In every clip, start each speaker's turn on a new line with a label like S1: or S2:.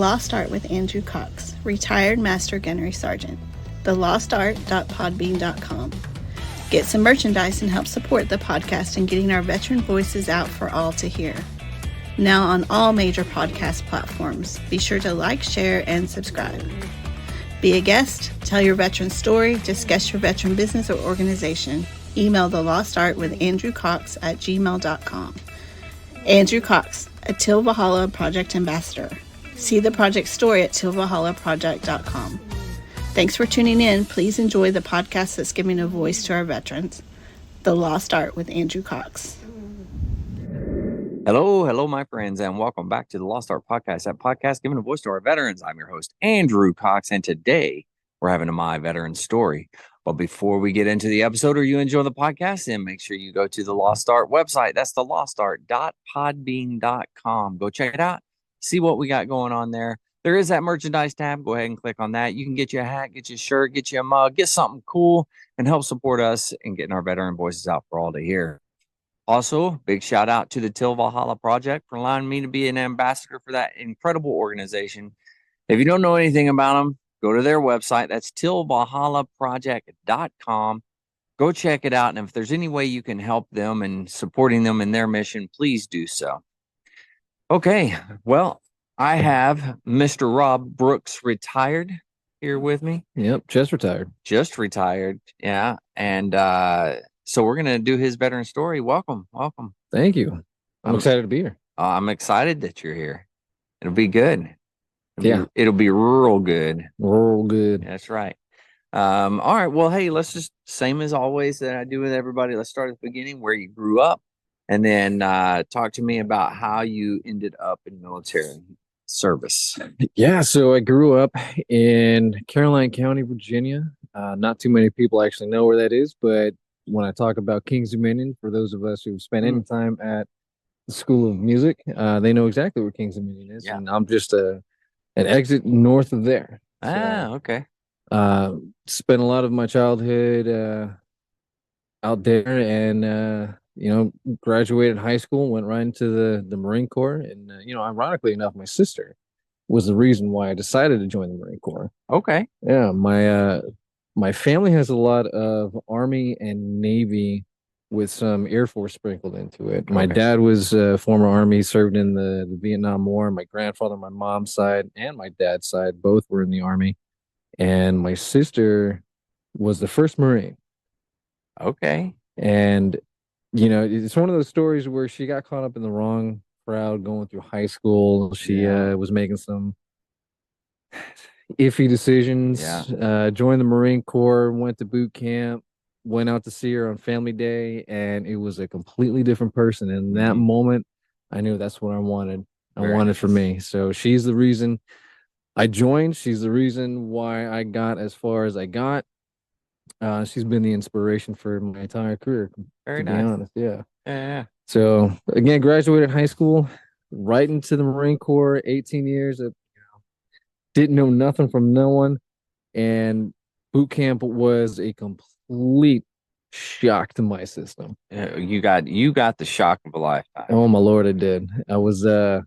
S1: Lost Art with Andrew Cox, retired Master Gunnery Sergeant. thelostart.podbean.com. Get some merchandise and help support the podcast in getting our veteran voices out for all to hear. Now on all major podcast platforms. Be sure to like, share, and subscribe. Be a guest, tell your veteran story, discuss your veteran business or organization. Email The Lost Art with Andrew Cox at gmail.com. Andrew Cox, a Till Valhalla Project Ambassador. See the project story at tillvalhallaproject.com. Thanks for tuning in. Please enjoy the podcast that's giving a voice to our veterans. The Lost Art with Andrew Cox.
S2: Hello, my friends, and welcome back to the Lost Art Podcast, that podcast giving a voice to our veterans. I'm your host, Andrew Cox, and today we're having a My Veteran Story. But before we get into the episode or you enjoy the podcast, then make sure you go to the Lost Art website. That's the lostart.podbean.com. Go check it out. See what we got going on there. There is that merchandise tab. Go ahead and click on that. You can get you a hat, get you a shirt, get you a mug, get something cool, and help support us in getting our veteran voices out for all to hear. Also, big shout out to the Till Valhalla Project for allowing me to be an ambassador for that incredible organization. If you don't know anything about them, go to their website. That's tillvalhallaproject.com. Go check it out. And if there's any way you can help them and supporting them in their mission, please do so. Okay, well, I have Mr. Rob Brooks retired here with me.
S3: Yep, just retired.
S2: Just retired, yeah. And so we're going to do his veteran story. Welcome.
S3: Thank you. I'm excited to be here.
S2: I'm excited that you're here. It'll be good.
S3: It'll
S2: be real good.
S3: Real good.
S2: That's right. All right. Well, hey, let's just, same as always that I do with everybody. Let's start at the beginning, where you grew up, and then talk to me about how you ended up in military service.
S3: Yeah. So I grew up in Caroline County, Virginia. Not too many people actually know where that is, but when I talk about Kings Dominion, for those of us who've spent any time at the School of Music, they know exactly where Kings Dominion is. Yeah. And I'm just an exit north of there.
S2: Okay.
S3: Spent a lot of my childhood out there, and graduated high school, went right into the Marine Corps. And ironically enough, my sister was the reason why I decided to join the Marine Corps.
S2: Okay.
S3: Yeah, my family has a lot of Army and Navy with some Air Force sprinkled into it. Okay. My dad was former Army, served in the Vietnam War. My grandfather, my mom's side, and my dad's side both were in the Army. And my sister was the first Marine.
S2: Okay.
S3: And, it's one of those stories where she got caught up in the wrong crowd going through high school. She was making some iffy decisions. Joined the Marine Corps, went to boot camp, went out to see her on Family Day, and it was a completely different person. And in that moment, I knew that's what I wanted. I wanted for me. So she's the reason I joined. She's the reason why I got as far as I got. She's been the inspiration for my entire career.
S2: Very
S3: to
S2: nice.
S3: Be honest, yeah.
S2: Yeah.
S3: So again, graduated high school, right into the Marine Corps. 18 years of didn't know nothing from no one, and boot camp was a complete shock to my system.
S2: You got the shock of a lifetime.
S3: Oh my Lord, I did. I was like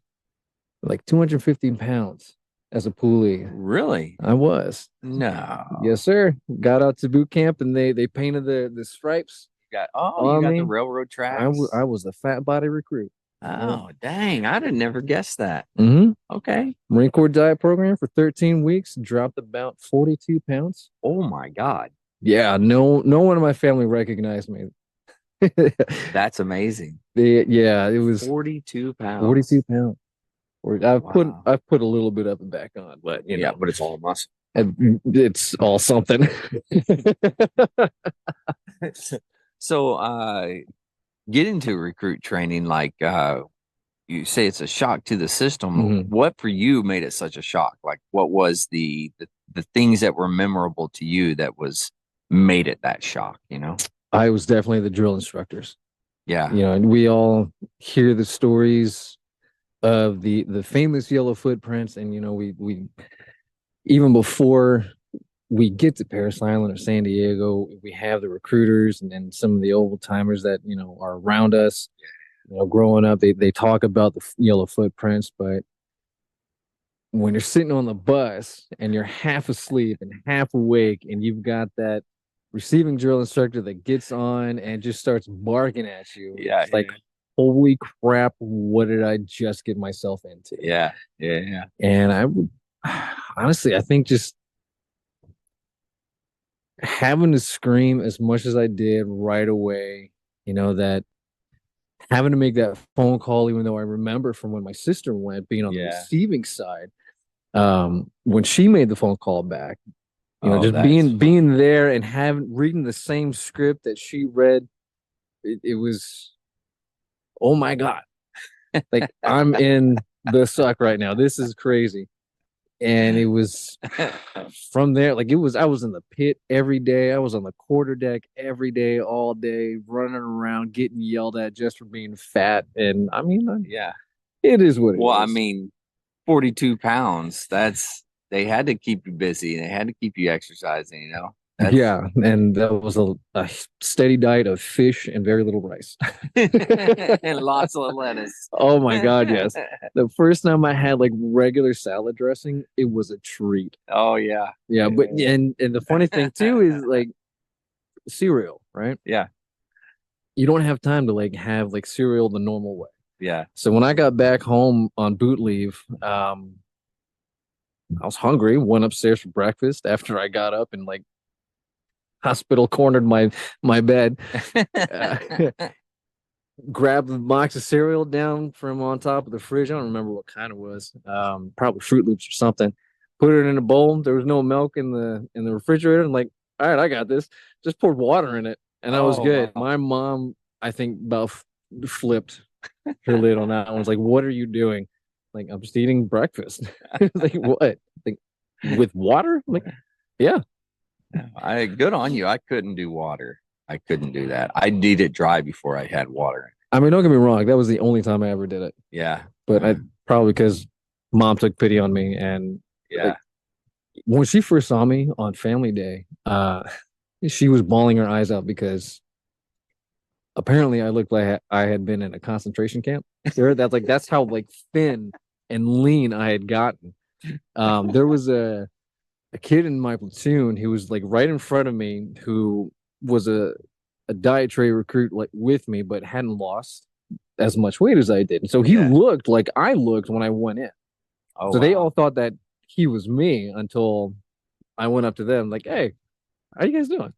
S3: 215 pounds as a poolie.
S2: Really?
S3: I was.
S2: No.
S3: Yes, sir. Got out to boot camp, and they painted the stripes.
S2: You got the railroad tracks.
S3: I was a fat body recruit.
S2: Oh, dang. I'd have never guessed that.
S3: Mm-hmm.
S2: Okay.
S3: Marine Corps diet program for 13 weeks, dropped about 42 pounds.
S2: Oh, my God.
S3: Yeah, no one in my family recognized me.
S2: That's amazing.
S3: It was
S2: 42 pounds.
S3: 42 pounds. I've put a little bit up and back on, but
S2: but it's all muscle.
S3: It's all something.
S2: So, getting to recruit training, like you say, it's a shock to the system.
S3: Mm-hmm.
S2: What for you made it such a shock? Like, what was the things that were memorable to you that made it that shock?
S3: I was definitely the drill instructors.
S2: Yeah.
S3: And we all hear the stories of the famous yellow footprints, and we even before we get to Parris Island or San Diego, we have the recruiters and then some of the old timers that are around us. Growing up, they talk about the yellow footprints, but when you're sitting on the bus and you're half asleep and half awake, and you've got that receiving drill instructor that gets on and just starts barking at you.
S2: Yeah,
S3: It's like, holy crap, what did I just get myself into?
S2: yeah, yeah, yeah.
S3: And I would honestly, I think just having to scream as much as I did right away, that having to make that phone call, even though I remember from when my sister went, being on the receiving side, when she made the phone call back, just being there and reading the same script that she read, it was, oh my God, like I'm in the suck right now. This is crazy. And it was from there, like I was in the pit every day. I was on the quarter deck every day, all day, running around, getting yelled at just for being fat. And I mean, it is what it is.
S2: Well, I mean, 42 pounds, they had to keep you busy. They had to keep you exercising,
S3: Yeah, and that was a steady diet of fish and very little rice.
S2: And lots of lettuce.
S3: Oh my God, yes. The first time I had like regular salad dressing, it was a treat.
S2: Oh yeah.
S3: Yeah, but and the funny thing too is like cereal, right?
S2: Yeah.
S3: You don't have time to like have like cereal the normal way.
S2: Yeah.
S3: So when I got back home on boot leave, I was hungry, went upstairs for breakfast after I got up and like hospital cornered my bed, grabbed a box of cereal down from on top of the fridge. I don't remember what kind it was, probably Fruit Loops or something. Put it in a bowl. There was no milk in the refrigerator. I'm like, all right, I got this. Just poured water in it, and I was good. Wow. My mom, I think, about flipped her lid on that. I was like, what are you doing? Like, I'm just eating breakfast. Like, what? Like, with water? I'm like, yeah.
S2: Good on you. I couldn't do water. I couldn't do that. I'd eat it dry before I had water.
S3: I mean, don't get me wrong. That was the only time I ever did it.
S2: Yeah.
S3: But I probably because mom took pity on me. And like, when she first saw me on Family Day, she was bawling her eyes out because apparently I looked like I had been in a concentration camp. That's how like thin and lean I had gotten. There was a kid in my platoon who was like right in front of me who was a dietary recruit like with me, but hadn't lost as much weight as I did. And so he looked like I looked when I went in. Oh, so they all thought that he was me until I went up to them like, hey, how you guys doing?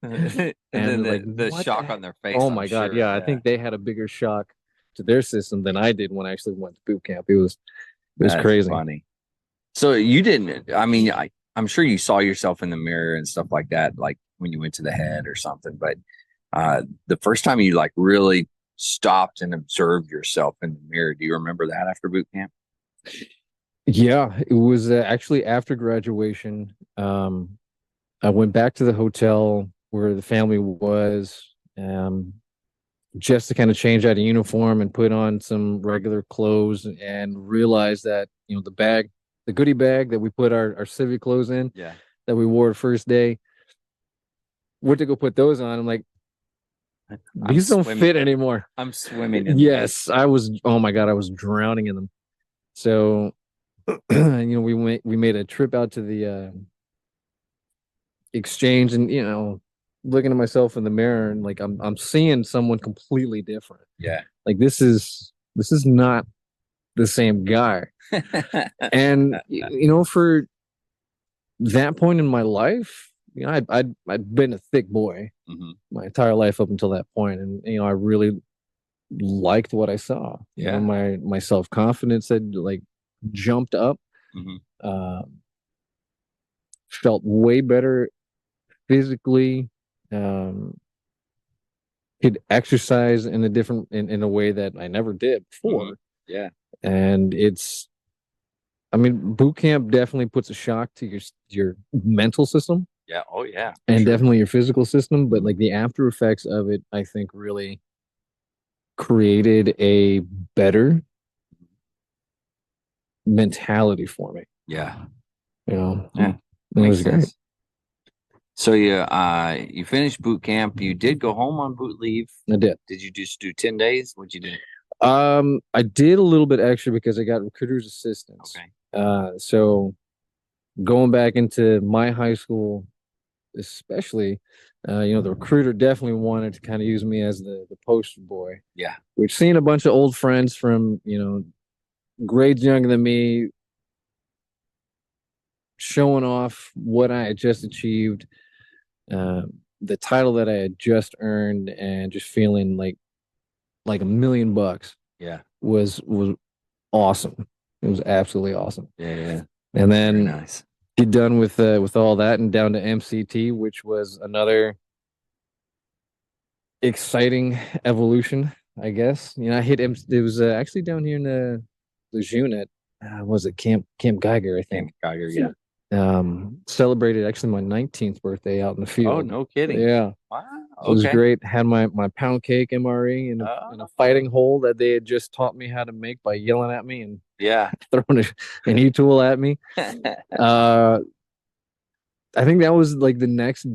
S2: and then the shock on their face.
S3: Oh my God. Yeah. I think they had a bigger shock to their system than I did when I actually went to boot camp. It was crazy.
S2: Funny. So you didn't, I mean, I'm sure you saw yourself in the mirror and stuff like that, like when you went to the head or something. But the first time you like really stopped and observed yourself in the mirror, do you remember that after boot camp?
S3: Yeah, it was actually after graduation. I went back to the hotel where the family was, just to kind of change out of uniform and put on some regular clothes, and realized that the goodie bag that we put our civic clothes in, that we wore the first day, went to go put those on. I'm like, these don't fit anymore.
S2: I'm swimming in
S3: yes, I was. Oh my God, I was drowning in them. So, we made a trip out to the exchange, and looking at myself in the mirror, and like I'm seeing someone completely different.
S2: Yeah,
S3: like this is not the same guy. And for that point in my life, I'd been a thick boy my entire life up until that point, and I really liked what I saw.
S2: Yeah,
S3: my self-confidence had like jumped up. Felt way better physically. Could exercise in a way that I never did before.
S2: Yeah,
S3: and boot camp definitely puts a shock to your mental system.
S2: Yeah. Oh yeah.
S3: And definitely your physical system, but like the after effects of it, I think really created a better mentality for me.
S2: Yeah.
S3: It was great.
S2: So you finished boot camp. You did go home on boot leave.
S3: I did.
S2: Did you just do 10 days? What'd you do?
S3: I did a little bit extra because I got recruiter's assistance.
S2: Okay.
S3: So going back into my high school, especially, the recruiter definitely wanted to kind of use me as the poster boy.
S2: Yeah.
S3: We've seen a bunch of old friends from, grades younger than me showing off what I had just achieved, the title that I had just earned, and just feeling like $1,000,000
S2: Yeah.
S3: was awesome. It was absolutely awesome.
S2: Yeah. Yeah.
S3: And
S2: Very
S3: then
S2: nice.
S3: get done with all that and down to MCT, which was another exciting evolution, I guess. I hit it was actually down here in the Lejeune at was it Camp Geiger, I think.
S2: Camp Geiger, yeah.
S3: Celebrated actually my 19th birthday out in the field.
S2: Oh, no kidding.
S3: Yeah.
S2: Wow.
S3: It was
S2: Okay. great.
S3: Had my pound cake MRE in a fighting hole that they had just taught me how to make by yelling at me and
S2: Yeah.
S3: throwing an e-tool at me. I think that was like the next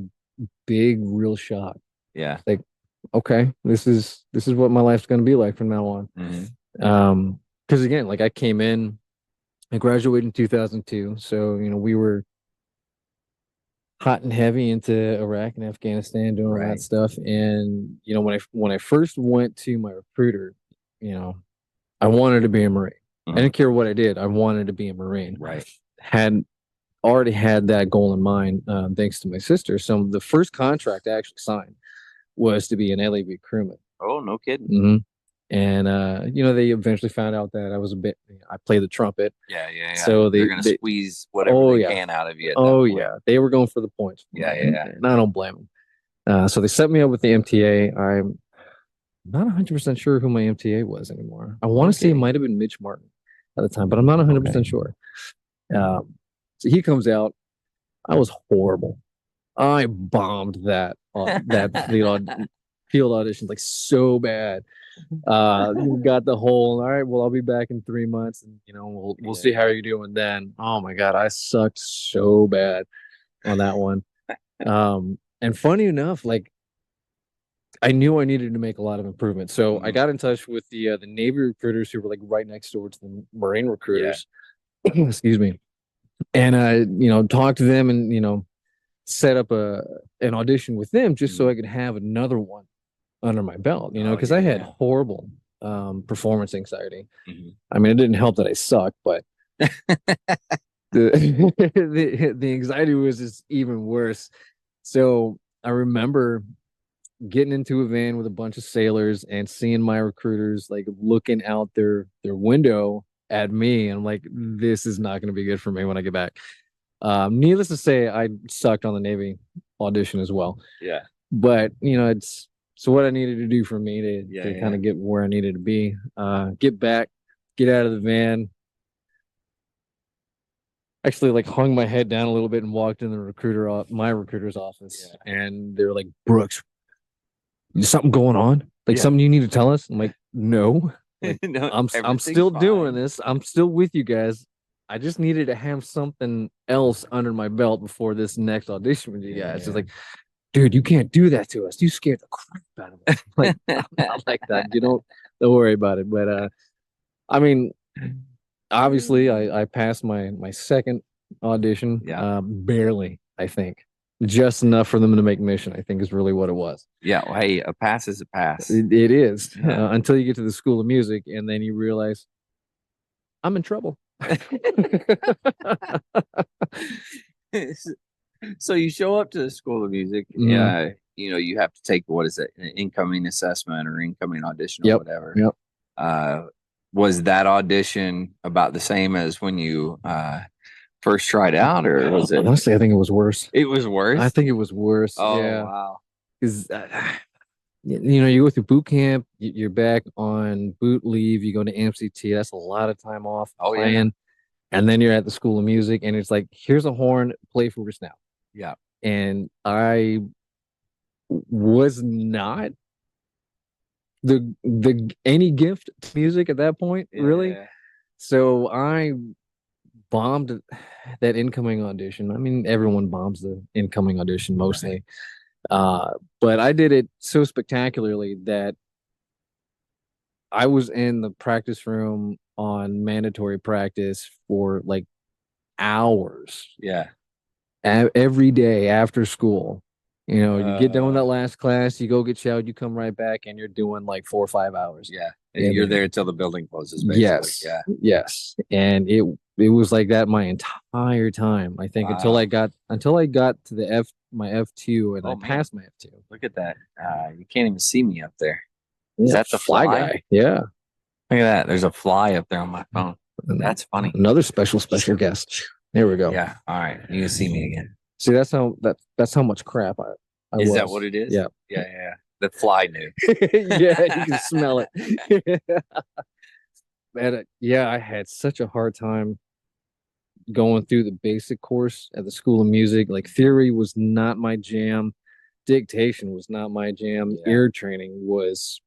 S3: big real shock.
S2: Yeah.
S3: Like, okay, this is what my life's gonna be like from now on.
S2: Mhm.
S3: Because again, like I graduated in 2002, so we were hot and heavy into Iraq and Afghanistan doing all
S2: Right.
S3: that stuff. And when I first went to my recruiter, I wanted to be a Marine. I didn't care what I did. I wanted to be a Marine.
S2: Right.
S3: Had already had that goal in mind, thanks to my sister. So the first contract I actually signed was to be an LAV crewman.
S2: Oh, no kidding.
S3: Mm-hmm. And they eventually found out that I play the trumpet.
S2: Yeah.
S3: So
S2: they're gonna squeeze whatever they can out of you. At that point.
S3: They were going for the points.
S2: Yeah.
S3: And I don't blame them. So they set me up with the MTA. I'm not 100% sure who my MTA was anymore. I want to say it might have been Mitch Martin at the time, but I'm not 100% sure. So he comes out. I was horrible. I bombed that field audition like so bad. Got the whole, all right, well, I'll be back in 3 months and we'll see how you're doing then. Oh my God, I sucked so bad on that one. And funny enough, like I knew I needed to make a lot of improvements. So I got in touch with the Navy recruiters who were like right next door to the Marine recruiters. Yeah. Excuse me. And talked to them and set up an audition with them just so I could have another one under my belt, because I had horrible performance anxiety. I mean, it didn't help that I sucked, but the anxiety was just even worse. So I remember getting into a van with a bunch of sailors and seeing my recruiters like looking out their window at me, and I'm like, this is not going to be good for me when I get back. Needless to say, I sucked on the Navy audition as well.
S2: Yeah.
S3: But it's what I needed to do for me to kind of get where I needed to be. Get back, get out of the van. Actually, like hung my head down a little bit and walked in my recruiter's office, and they were like, "Brooks, is something going on? Like something you need to tell us?" I'm like, "No,
S2: No,
S3: I'm still doing this. I'm still with you guys. I just needed to have something else under my belt before this next audition with you guys." It's like, dude, you can't do that to us. You scared the crap out of us. Like, I'm not like that. Don't worry about it. But I mean, obviously, I passed my second audition. Barely, I think. Just enough for them to make mission, I think, is really what it was.
S2: Yeah. Well, hey, a pass is a pass.
S3: It is until you get to the School of Music, and then you realize I'm in trouble.
S2: So you show up to the School of Music. Yeah. You have to take, what is it, an incoming assessment or incoming audition or whatever.
S3: Yep.
S2: Was that audition about the same as when you first tried out, or was it?
S3: Honestly, I think it was worse.
S2: It was worse.
S3: I think it was worse.
S2: Oh,
S3: yeah.
S2: wow.
S3: Because you go through boot camp, you're back on boot leave, you go to MCT. That's a lot of time off playing, and then you're at the School of Music, and it's like, here's a horn, play for us now.
S2: Yeah.
S3: And I was not the any gift to music at that point, really. So I bombed that incoming audition. I mean, everyone bombs the incoming audition mostly. But I did it so spectacularly that I was in the practice room on mandatory practice for like hours
S2: Yeah.
S3: every day after school. You know, you get done with that
S2: Uh,
S3: last class, you go get showered, you come right back, and you're doing like 4 or 5 hours.
S2: yeah.
S3: Yeah,
S2: You're
S3: man.
S2: there until the building closes, basically.
S3: Yes,
S2: Yeah.
S3: yes, and it was like that my entire time. I think until I
S2: Wow.
S3: got to my F2 and I
S2: Oh, man.
S3: passed my F2.
S2: Look at that. You can't even see me up there. Is
S3: Yeah,
S2: that the fly?
S3: guy? Yeah,
S2: Look at that. There's a fly up there on my phone. That's funny.
S3: Another special guest. There we go.
S2: Yeah. All right. You can see me again.
S3: See, that's how much crap I
S2: Is
S3: was.
S2: that what it is?
S3: Yeah.
S2: Yeah. Yeah. The fly knew.
S3: Yeah, you can smell it. Man, yeah, I had such a hard time going through the basic course at the School of Music. Like theory was not my jam, dictation was not my jam,
S2: Yeah.
S3: ear training was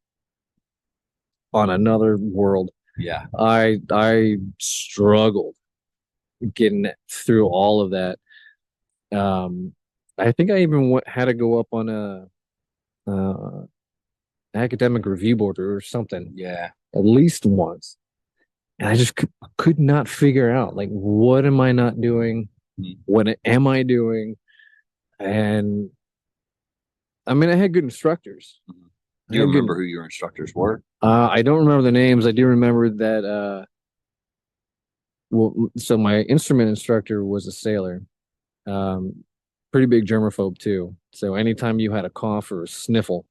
S3: on another world.
S2: Yeah.
S3: I struggled getting through all of that. I think I even had to go up on a academic review board or something
S2: Yeah.
S3: at least once. And I just could not figure out, like, what am I not doing?
S2: Mhm.
S3: What am I doing? And I mean, I had good instructors.
S2: Mhm. Do you remember who your instructors were?
S3: I don't remember the names. I do remember that. Well, so my instrument instructor was a sailor, pretty big germaphobe too. So anytime you had a cough or a sniffle,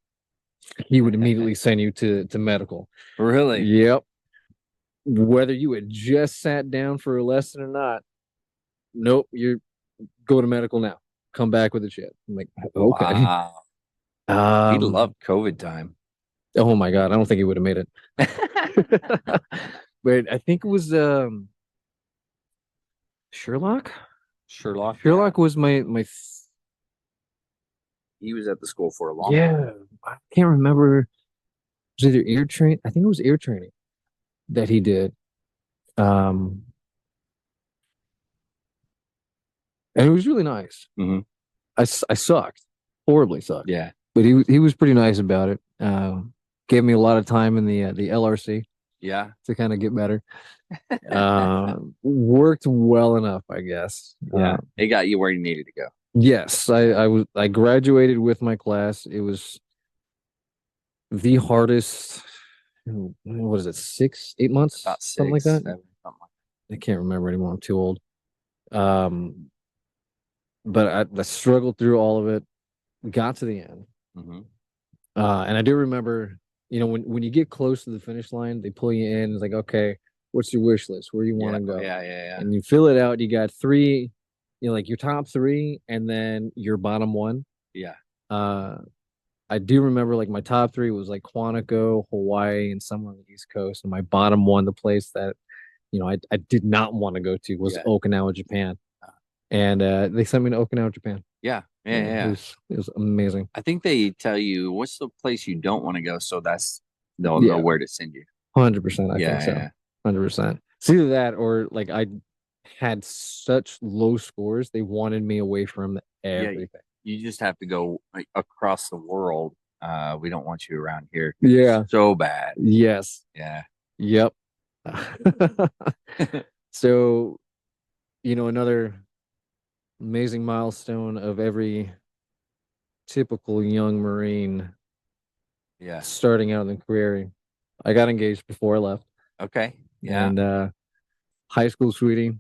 S3: he would immediately send you to medical.
S2: Really?
S3: Yep. Whether you had just sat down for a lesson or not, nope, you go to medical now. Come back with the shit. I'm like, okay.
S2: Wow. He loved COVID time.
S3: Oh my God, I don't think he would have made it. But I think it was Sherlock.
S2: Sherlock.
S3: Sherlock was my
S2: He was at the school for a long
S3: yeah.
S2: time.
S3: I can't remember. It was either ear train. I think it was ear training that he did. And it was really nice.
S2: Mhm.
S3: I sucked, horribly sucked.
S2: Yeah.
S3: But he was pretty nice about it. Gave me a lot of time in the LRC
S2: Yeah.
S3: to kind of get better. Worked well enough, I guess.
S2: Yeah. It got you where you needed to go.
S3: Yes, I graduated with my class. It was the hardest. What is it? 6, 8 months?
S2: About
S3: Something like
S2: 6,
S3: that.
S2: 7, something like
S3: I can't remember anymore. I'm too old. But I struggled through all of it. Got to the end.
S2: that. Mhm.
S3: And I do remember, you know, when you get close to the finish line, they pull you in. It's like, okay, what's your wish list? Where you want to go?
S2: Yeah.
S3: And you fill it out. You got 3, you know, like your top 3, and then your bottom 1.
S2: Yeah.
S3: I do remember like my top 3 was like Quantico, Hawaii, and somewhere on the East Coast. And my bottom 1, the place that, you know, I did not want to go to was Okinawa, Japan. And they sent me to Okinawa, Japan.
S2: Yeah.
S3: It was amazing.
S2: I think they tell you what's the place you don't want to go, so they'll know where to send you.
S3: 100%. I think so.
S2: Yeah.
S3: 100%. It's either that or like I had such low scores, they wanted me away from everything.
S2: You just have to go like, across the world. We don't want you around here.
S3: Yeah.
S2: So bad.
S3: Yes.
S2: Yeah.
S3: Yep. So, you know, another amazing milestone of every typical young Marine starting out in the career. I got engaged before I left.
S2: Okay. Yeah.
S3: And high school sweetie,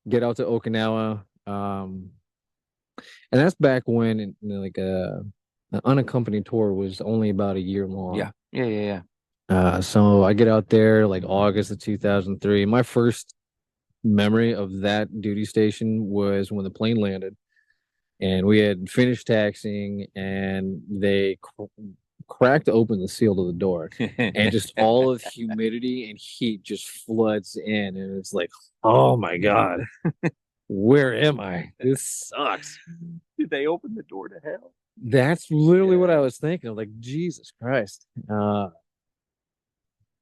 S3: get out to Okinawa. And that's back when you know, like an unaccompanied tour was only about a year long.
S2: Yeah.
S3: So I get out there like August of 2003. My first memory of that duty station was when the plane landed and we had finished taxiing and they cracked open the seal to the door and just all of humidity and heat just floods in and it's like, oh my God, where am I? This sucks.
S2: Did they open the door to hell?
S3: That's literally what I was thinking. I'm like, Jesus Christ.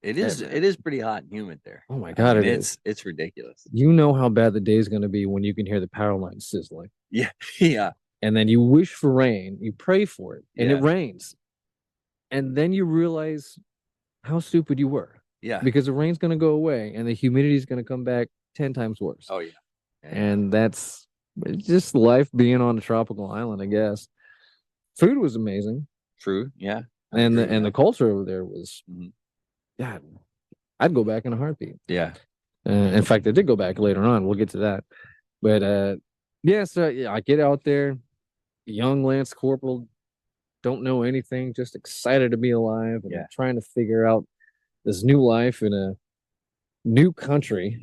S2: It is pretty hot and humid there.
S3: Oh my God,
S2: it's ridiculous.
S3: You know how bad the day is going to be when you can hear the power line sizzling.
S2: Yeah.
S3: And then you wish for rain, you pray for it, and it rains. And then you realize how stupid you were.
S2: Yeah.
S3: Because the rain's going to go away and the humidity is going to come back 10 times worse.
S2: Oh yeah.
S3: And that's just life being on a tropical island, I guess. Food was amazing.
S2: True. Yeah.
S3: And the culture over there was, yeah, I'd go back in a heartbeat.
S2: Yeah.
S3: In fact, I did go back later on. We'll get to that. But yeah, so yeah, I get out there, young Lance Corporal, don't know anything, just excited to be alive and trying to figure out this new life in a new country.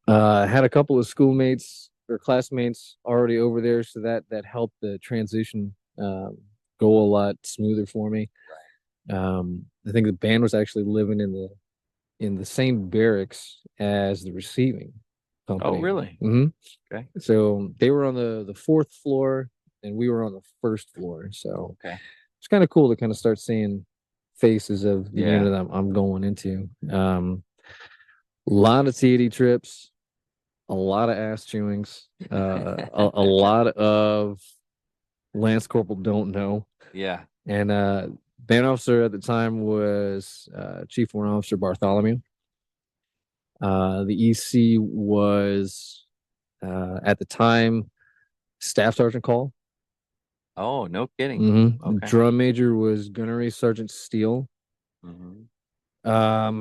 S3: Had a couple of schoolmates or classmates already over there, so that helped the transition go a lot smoother for me. I think the band was actually living in the same barracks as the receiving company.
S2: Oh, really?
S3: Okay. So they were on the fourth floor, and we were on the first floor. So it's kind of cool to kind of start seeing faces of the unit that I'm going into. A lot of TD trips, a lot of ass chewings, a lot of Lance Corporal don't know.
S2: Yeah.
S3: And band officer at the time was Chief Warrant Officer Bartholomew. The EC was at the time Staff Sergeant Call.
S2: Oh, no kidding. Okay.
S3: Drum major was Gunnery Sergeant Steele. I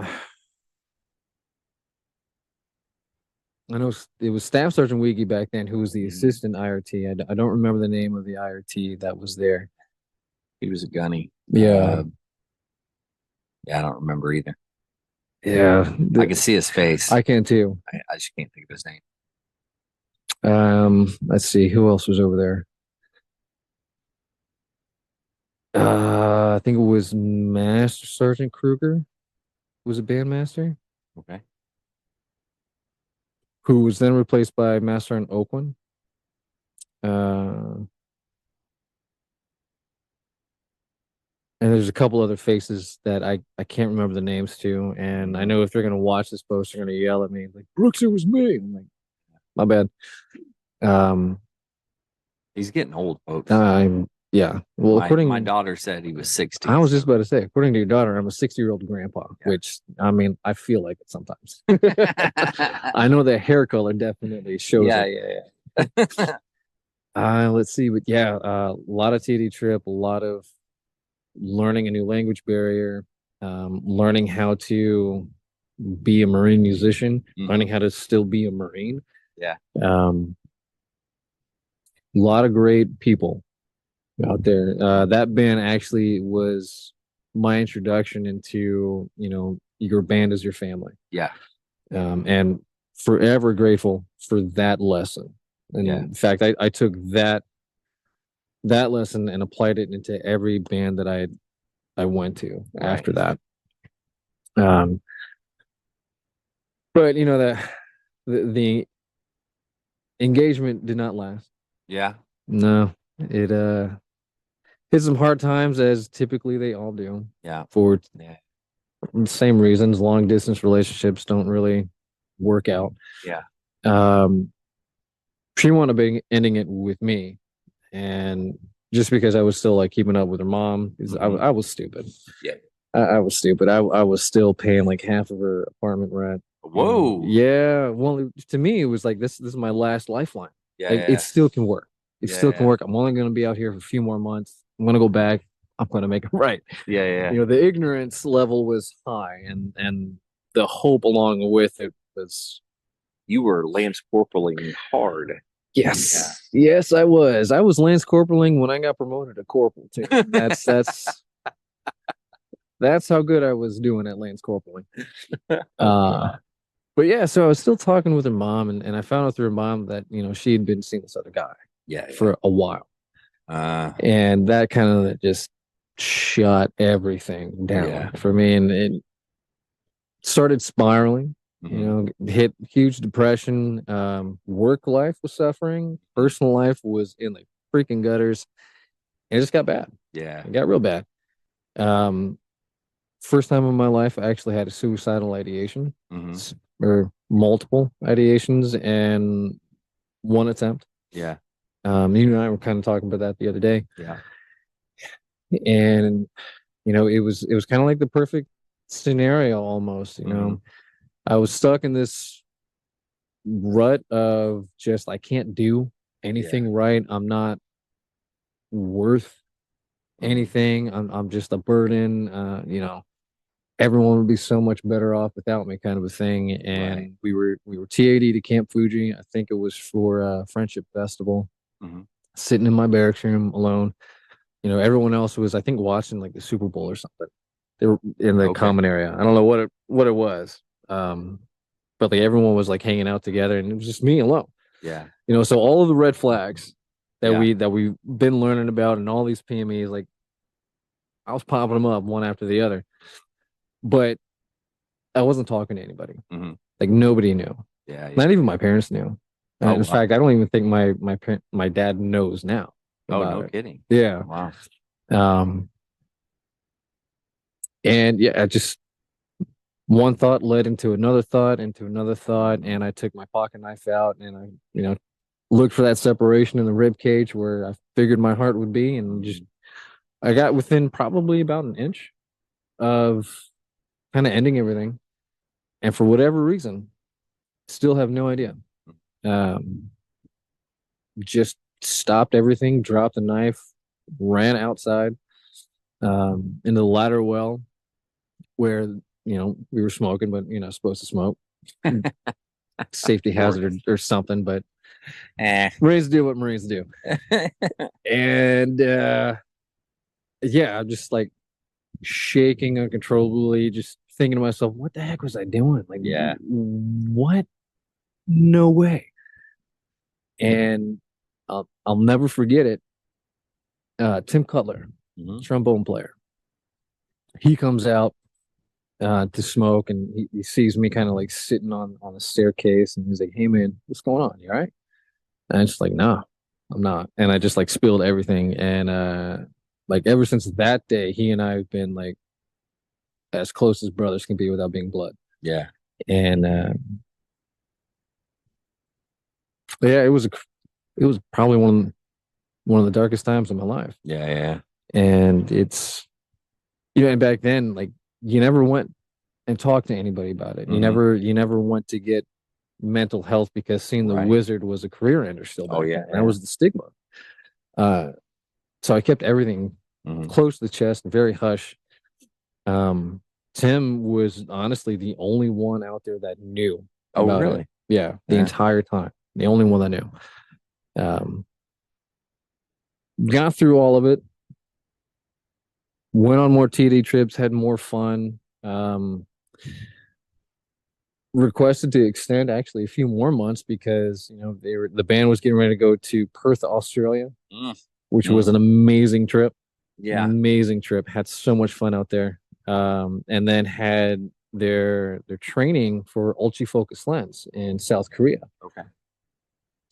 S3: know it was Staff Sergeant Wiki back then, who was the assistant IRT. I don't remember the name of the IRT that was there.
S2: He was a gunny.
S3: Yeah.
S2: I don't remember either.
S3: Yeah.
S2: I can see his face.
S3: I can too.
S2: I just can't think of his name.
S3: Let's see, who else was over there? I think it was Master Sergeant Kruger was a bandmaster.
S2: Okay.
S3: Who was then replaced by Master Sergeant Oakland. And there's a couple other faces that I can't remember the names to. And I know if they're going to watch this post, they're going to yell at me like, Brooks, it was me. I'm like, my bad.
S2: He's getting old, folks.
S3: Yeah. Well,
S2: my daughter said he was 60.
S3: I was just about to say, according to your daughter, I'm a 60-year-old grandpa, which, I mean, I feel like it sometimes. I know the hair color definitely shows it. Let's see. But yeah, a lot of TD trip, a lot of learning a new language barrier, learning how to be a Marine musician, learning how to still be a Marine.
S2: Yeah.
S3: A lot of great people out there. That band actually was my introduction into, your band is your family.
S2: Yeah.
S3: And forever grateful for that lesson. And in fact, I took that lesson and applied it into every band that I went to after that. But the engagement did not last.
S2: Yeah.
S3: No, it hit some hard times, as typically they all do.
S2: Yeah.
S3: For the same reasons, long distance relationships don't really work out.
S2: Yeah.
S3: She wanted to be ending it with me, and just because I was still like keeping up with her mom, I was stupid.
S2: Yeah.
S3: I was stupid. I was still paying like half of her apartment rent.
S2: Whoa.
S3: Yeah. Well, to me, it was like this is my last lifeline.
S2: Yeah.
S3: It still can work. It still can work. I'm only going to be out here for a few more months. I'm going to go back. I'm going to make it right.
S2: Yeah.
S3: The ignorance level was high, and the hope along with it was.
S2: You were Lance Corporaling hard.
S3: Yes. Yeah. Yes, I was. I was Lance Corporaling when I got promoted to corporal too. That's how good I was doing at Lance Corporaling. But yeah, so I was still talking with her mom, and I found out through her mom that she had been seeing this other guy for a while. And that kind of just shut everything down for me, and it started spiraling. Hit huge depression. Work life was suffering. Personal life was in the freaking gutters. It just got bad.
S2: Yeah,
S3: it got real bad. First time in my life, I actually had a suicidal ideation, or multiple ideations, and one attempt.
S2: Yeah.
S3: You and I were kind of talking about that the other day.
S2: Yeah.
S3: And it was kind of like the perfect scenario almost. I was stuck in this rut of just I can't do anything right. I'm not worth anything. I'm just a burden. Everyone would be so much better off without me, kind of a thing. And
S2: Right.
S3: we were TAD to Camp Fuji. I think it was for Friendship Festival.
S2: Mhm.
S3: Sitting in my barracks room alone. Everyone else was, I think, watching like the Super Bowl or something. They were in the
S2: Okay.
S3: common area. I don't know what it was. But like everyone was like hanging out together, and it was just me alone.
S2: Yeah.
S3: So all of the red flags that
S2: Yeah.
S3: we've been learning about, and all these PMEs, like I was popping them up one after the other, but I wasn't talking to anybody.
S2: Mhm.
S3: Like nobody knew.
S2: Yeah.
S3: Not even my parents knew.
S2: Oh,
S3: In
S2: wow.
S3: fact, I don't even think my dad knows now
S2: Oh,
S3: about
S2: no
S3: it.
S2: kidding.
S3: Yeah.
S2: Wow.
S3: And yeah, I just one thought led into another thought, and I took my pocket knife out, and I looked for that separation in the rib cage where I figured my heart would be, and just I got within probably about an inch of kind of ending everything, and for whatever reason, still have no idea. Just stopped everything, dropped the knife, ran outside into the ladder well where we were smoking, but supposed to smoke. Safety hazard or something, but Marines do what Marines do. And yeah, I'm just like shaking uncontrollably, just thinking to myself, what the heck was I doing? Like,
S2: Yeah.
S3: what? No way. And I'll never forget it. Tim Cutler, trombone player, he comes out to smoke, and he sees me kind of like sitting on the staircase, and he's like, "Hey man, what's going on? You all right?" And I'm just like, "No, I'm not." And I just like spilled everything, and like ever since that day, he and I have been like as close as brothers can be without being blood.
S2: Yeah.
S3: And yeah, it was probably one of the darkest times of my life.
S2: Yeah. Yeah.
S3: And it's and back then, like you never went and talked to anybody about it. You never went to get mental health because seeing the wizard was a career ender still back then. That was the stigma. So I kept everything close to the chest, very hush. Tim was honestly the only one out there that knew.
S2: Oh, really?
S3: It. Yeah, the entire time. The only one that knew. Got through all of it. Went on more TD trips, had more fun. Requested to extend actually a few more months because the band was getting ready to go to Perth, Australia, which was an amazing trip.
S2: Yeah,
S3: amazing trip. Had so much fun out there. And then had their training for ultra focus lens in South Korea.
S2: Okay.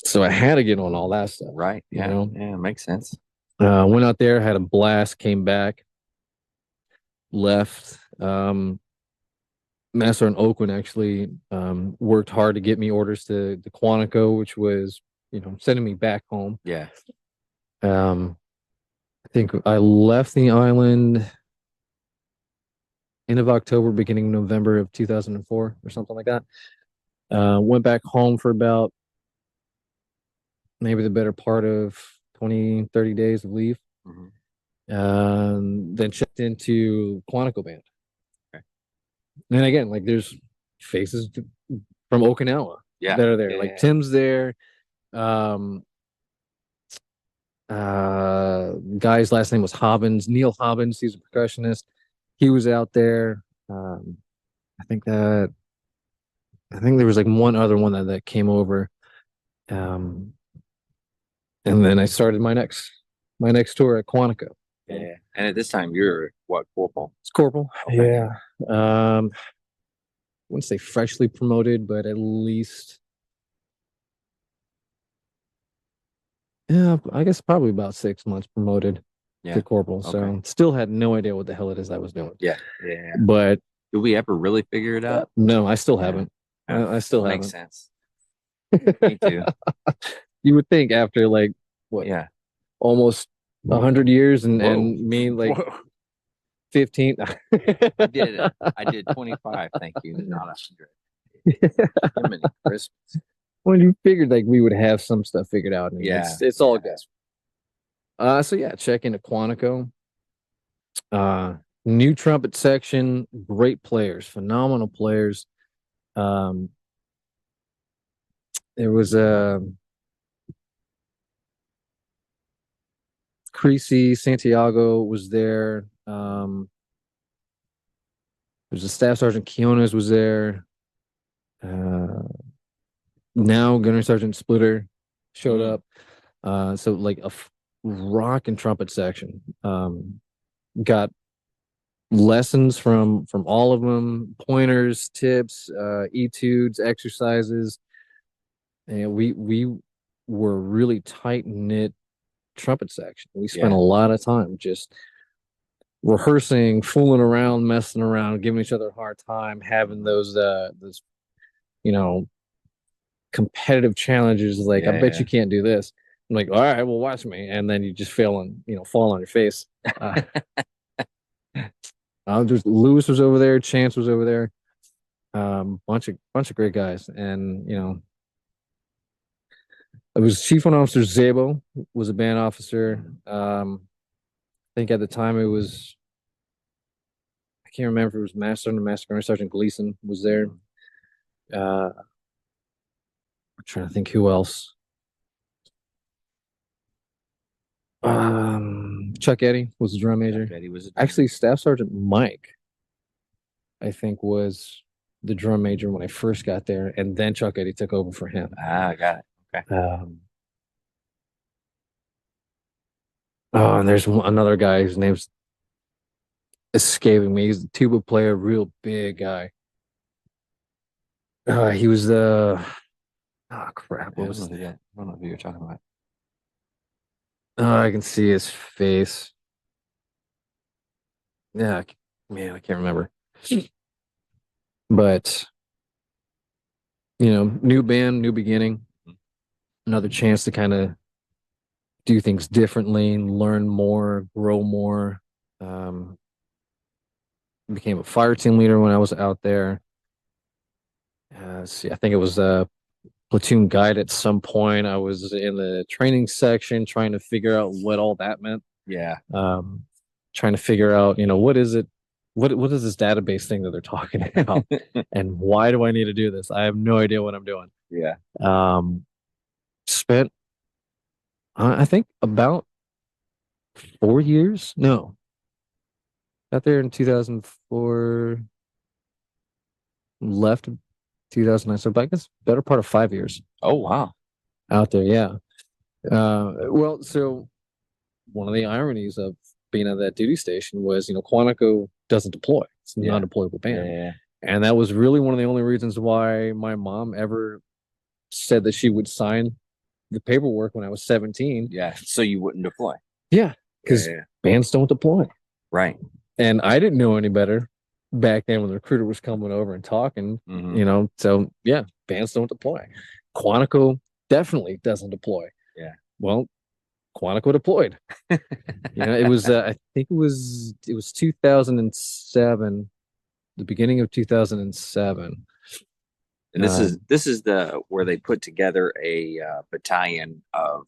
S3: So I had to get on all that stuff.
S2: Right. Yeah. Yeah, it makes sense.
S3: Went out there, had a blast, came back, left. Master in Oakland actually worked hard to get me orders to Quantico, which was sending me back home.
S2: Yeah.
S3: I think I left the island end of October, beginning of November of 2004 or something like that. Went back home for about maybe the better part of 20, 30 days of leave. Then checked into Quantico band. Okay. And again, like there's faces from Okinawa that are there. Like Tim's there. Guy's last name was Hobbins, Neil Hobbins. He's a percussionist. He was out there. I think there was like one other one that came over. And then I started my next tour at Quantico.
S2: Yeah. And at this time you're what, corporal?
S3: It's corporal.
S2: Okay.
S3: Yeah. I wouldn't say freshly promoted, but at least I guess probably about 6 months promoted to corporal. So still had no idea what the hell it is I was doing.
S2: Yeah. Yeah.
S3: But
S2: did we ever really figure it out?
S3: No, I still haven't. I still haven't.
S2: Makes sense. Me too.
S3: You would think after like what?
S2: Yeah.
S3: Almost 100 years and me like 15.
S2: I did it. I did 25. Thank you. Not 100. Jiminy Christmas.
S3: When you figured like we would have some stuff figured out, and
S2: Yeah,
S3: it's all
S2: yeah.
S3: guess. So yeah, check into Quantico. New trumpet section, great players, phenomenal players. There was a Creasy, Santiago was there. There's a Staff Sergeant Quiones was there. Now Gunnery Sergeant Splitter showed up. So like a rock and trumpet section. Got lessons from all of them, pointers, tips, etudes, exercises. And we were really tight knit trumpet section. We spent a lot of time just rehearsing, fooling around, messing around, giving each other a hard time, having those competitive challenges. Like, I bet you can't do this. I'm like, all right, well, watch me, and then you just fail and fall on your face. There's Lewis was over there, Chance was over there, bunch of great guys, and it was Chief One Officer Zabo was a band officer. I think at the time it was, I can't remember if it was Master Sergeant Gleason was there. I'm trying to think who else. Chuck Eddy was the drum major. Actually, Staff Sergeant Mike, I think, was the drum major when I first got there, and then Chuck Eddy took over for him.
S2: I got it. Okay.
S3: And there's another guy whose name's escaping me. He's the tuba player, real big guy. He was the crap. What was it?
S2: I don't know who you're talking about.
S3: I can see his face. Yeah, man, I can't remember. But new band, new beginning, another chance to kind of do things differently, learn more, grow more. Became a fire team leader when I was out there. I think it was a platoon guide at some point. I was in the training section trying to figure out what all that meant.
S2: Yeah.
S3: Trying to figure out, what is it? What is this database thing that they're talking about? And why do I need to do this? I have no idea what I'm doing.
S2: Yeah.
S3: Spent, I think, about 4 years. No. Got there in 2004. Left in 2009. So I guess better part of 5 years.
S2: Oh, wow.
S3: Out there, yeah. Well, so one of the ironies of being at that duty station was, Quantico doesn't deploy. It's a non-deployable band.
S2: Yeah.
S3: And that was really one of the only reasons why my mom ever said that she would sign the paperwork when I was 17.
S2: Yeah, so you wouldn't deploy.
S3: Yeah, because bands don't deploy.
S2: Right.
S3: And I didn't know any better back then when the recruiter was coming over and talking, so yeah, bands don't deploy. Quantico definitely doesn't deploy.
S2: Yeah.
S3: Well, Quantico deployed. It was I think it was 2007, the beginning of 2007.
S2: And this is the where they put together a battalion of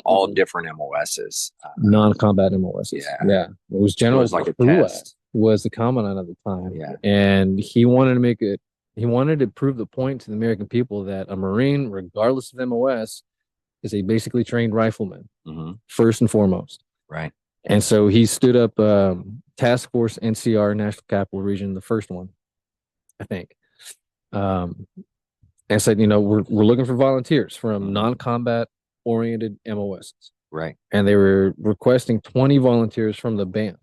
S2: all different MOSs,
S3: non-combat MOSs. Yeah. It was General
S2: Pruitt
S3: was the commandant at the time.
S2: Yeah.
S3: And he wanted to make it. He wanted to prove the point to the American people that a Marine, regardless of MOS, is a basically trained rifleman, first and foremost.
S2: Right.
S3: And so he stood up Task Force NCR, National Capital Region, the first one, I think. And said, we're looking for volunteers from non-combat oriented MOSs.
S2: Right.
S3: And they were requesting 20 volunteers from the band.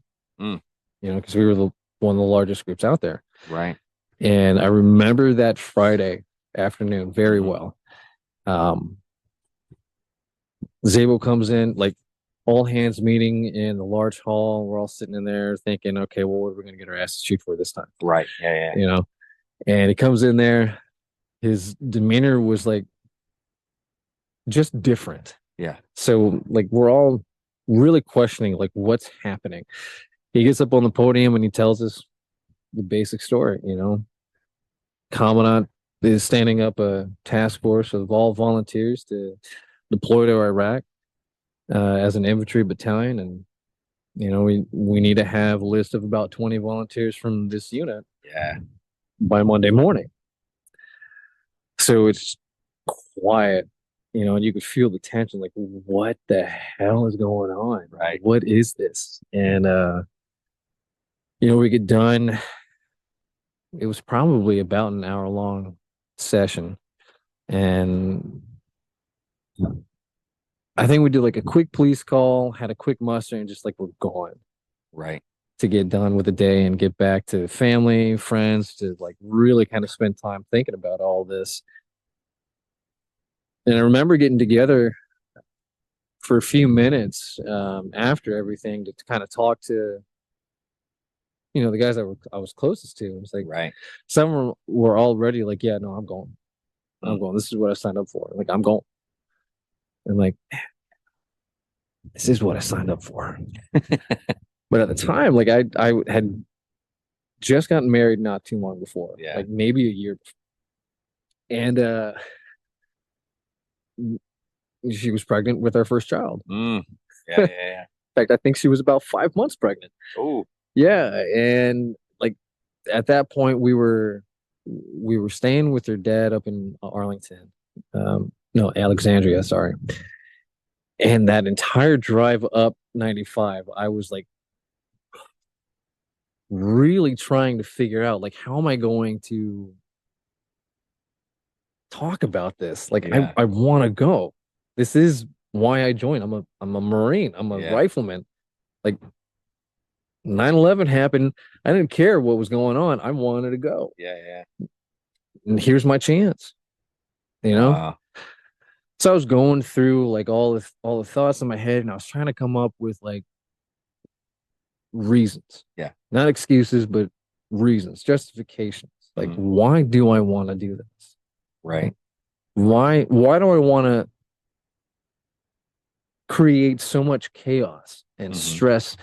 S3: Because we were one of the largest groups out there.
S2: Right.
S3: And I remember that Friday afternoon very well. Zabo comes in, like all hands meeting in the large hall. We're all sitting in there thinking, okay, well, what are we going to get our asses shoot for this time?
S2: Right. Yeah.
S3: And he comes in there. His demeanor was like just different.
S2: Yeah.
S3: So like we're all really questioning like what's happening. he gets up on the podium and he tells us the basic story. Commandant is standing up a task force of all volunteers to deploy to Iraq as an infantry battalion, and we need to have a list of about 20 volunteers from this unit by Monday morning. So it's quiet, and you could feel the tension, like, what the hell is going on?
S2: Right.
S3: What is this? And we get done. It was probably about an hour-long session, and I think we did like a quick police call, had a quick muster, and just like we're gone.
S2: Right.
S3: To get done with the day and get back to family, friends, to like really kind of spend time thinking about all this. And I remember getting together for a few minutes after everything to kind of talk to, the guys that I was closest to. It was like,
S2: Right.
S3: some were already like, yeah, no, I'm going. I'm going. This is what I signed up for. Like, I'm going. And like, this is what I signed up for. But at the time, like I had just gotten married not too long before, like maybe a year before. And she was pregnant with our first child.
S2: Yeah.
S3: In fact, I think she was about 5 months pregnant.
S2: Oh.
S3: Yeah. And like at that point we were staying with her dad up in Arlington. No, Alexandria, sorry. And that entire drive up 95, I was like really trying to figure out, like, how am I going to talk about this? Like, I want to go. This is why I joined. I'm a Marine. I'm a rifleman. Like, 9/11 happened. I didn't care what was going on. I wanted to go.
S2: Yeah.
S3: And here's my chance. So I was going through like all the thoughts in my head, and I was trying to come up with like reasons.
S2: Yeah.
S3: Not excuses, but reasons, justifications. Like, why do I want to do this?
S2: Right.
S3: Why do I want to create so much chaos and stress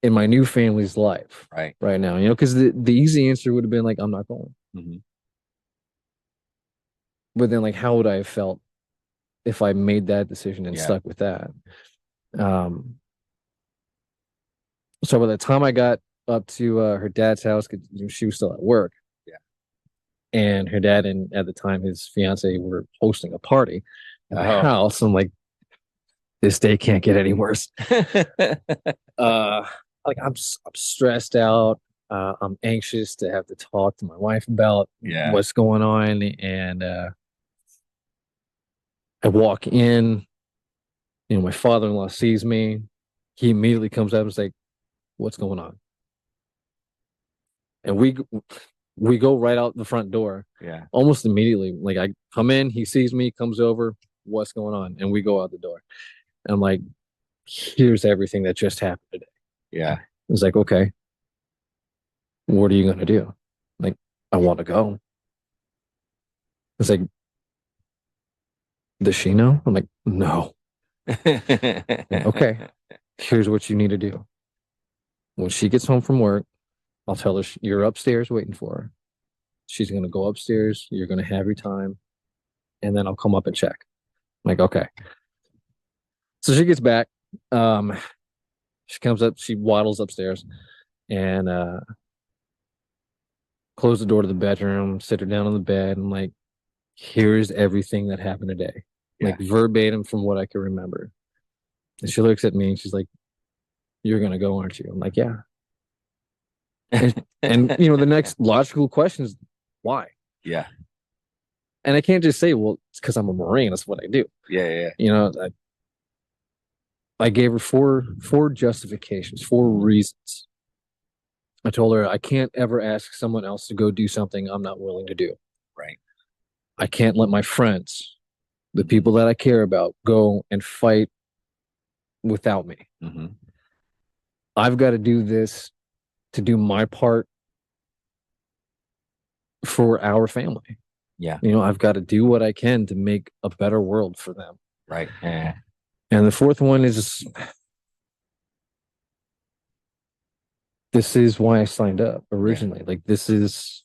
S3: in my new family's life right now? Because the easy answer would have been like, I'm not going. But then, like, how would I have felt if I made that decision and stuck with that? So by the time I got up to her dad's house, because she was still at work, and her dad and at the time his fiance were hosting a party at the house, I'm like, this day can't get any worse. Like, I'm stressed out. I'm anxious to have to talk to my wife about what's going on, and I walk in, my father-in-law sees me. He immediately comes up and is like, what's going on? And we go right out the front door. Almost immediately. Like, I come in, he sees me, comes over, what's going on? And we go out the door. And I'm like, here's everything that just happened today. It's like, okay, what are you going to do? Like, I want to go. It's like, does she know? I'm like, no. Okay, here's what you need to do. When she gets home from work, I'll tell her you're upstairs waiting for her. She's going to go upstairs. You're going to have your time. And then I'll come up and check. I'm like, okay. So she gets back. She comes up, she waddles upstairs and close the door to the bedroom, sit her down on the bed. I'm like, here's everything that happened today. Like, verbatim from what I can remember. And she looks at me and she's like, you're going to go, aren't you? I'm like, yeah. And the next logical question is, why? And I can't just say, well, it's because I'm a Marine. That's what I do. I gave her four justifications, 4 reasons. I told her I can't ever ask someone else to go do something I'm not willing to do. I can't let my friends, the people that I care about, go and fight without me. I've got to do this to do my part for our family. I've got to do what I can to make a better world for them. And the 4th one is, this is why I signed up originally. Like, this is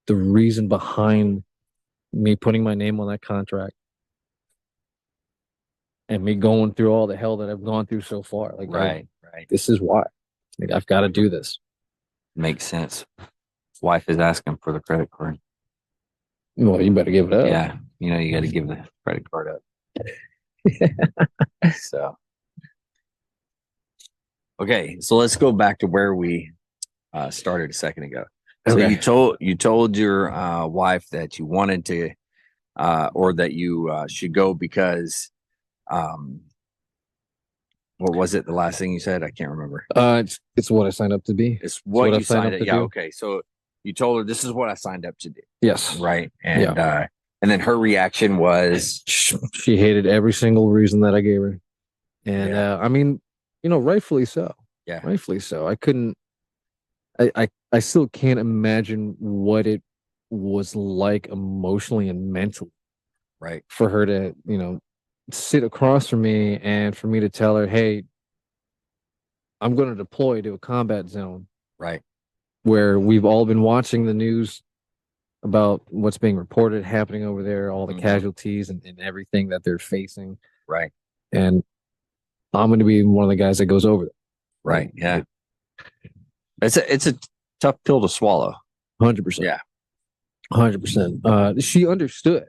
S3: the reason behind me putting my name on that contract and me going through all the hell that I've gone through so far. Like,
S2: Right.
S3: this is why. Like, I've got to do this.
S2: Makes sense. Wife is asking for the credit card.
S3: Well, you better give it up.
S2: Yeah. You got to give the credit card up. So, okay. So let's go back to where we started a second ago. So
S3: Okay.
S2: you told your wife that you wanted to, or that you should go because, what was it? The last thing you said? I can't remember.
S3: It's what I signed up to be.
S2: It's what
S3: I
S2: you
S3: signed
S2: signed
S3: up
S2: up.
S3: to
S2: Yeah.
S3: do.
S2: Okay. So you told her this is what I signed up to do.
S3: Yes.
S2: Right. And then her reaction was,
S3: She hated every single reason that I gave her. And I mean, rightfully so.
S2: Yeah.
S3: Rightfully so. I still can't imagine what it was like emotionally and mentally
S2: right.
S3: for her to, sit across from me and for me to tell her, hey, I'm going to deploy to a combat zone.
S2: Right.
S3: Where we've all been watching the news about what's being reported happening over there, all the casualties and everything that they're facing.
S2: Right.
S3: And I'm going to be one of the guys that goes over there.
S2: Right. Yeah. It's a tough pill to swallow.
S3: 100%.
S2: Yeah.
S3: 100%. She understood.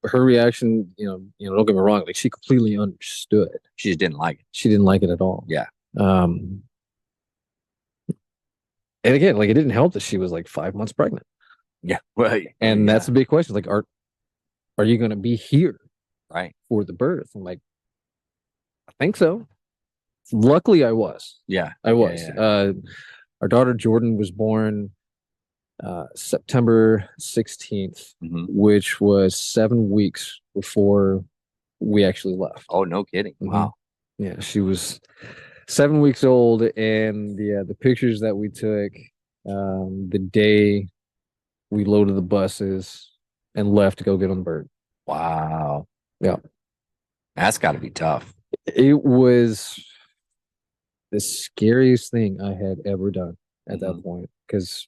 S3: Her reaction, don't get me wrong, like, she completely understood.
S2: She just didn't like it.
S3: She didn't like it at all.
S2: Yeah.
S3: And again, like, it didn't help that she was like 5 months pregnant.
S2: Yeah. Well,
S3: and that's a big question. Like, are you going to be here?
S2: Right.
S3: For the birth? I'm like, I think so. Luckily, I was.
S2: Yeah.
S3: I was.
S2: Yeah.
S3: Our daughter Jordan was born September 16th, which was 7 weeks before we actually left.
S2: Oh, no kidding. Wow.
S3: Yeah, she was 7 weeks old, and the pictures that we took the day we loaded the buses and left to go get on the bird.
S2: Wow.
S3: Yeah.
S2: That's got to be tough.
S3: It was the scariest thing I had ever done at that point, because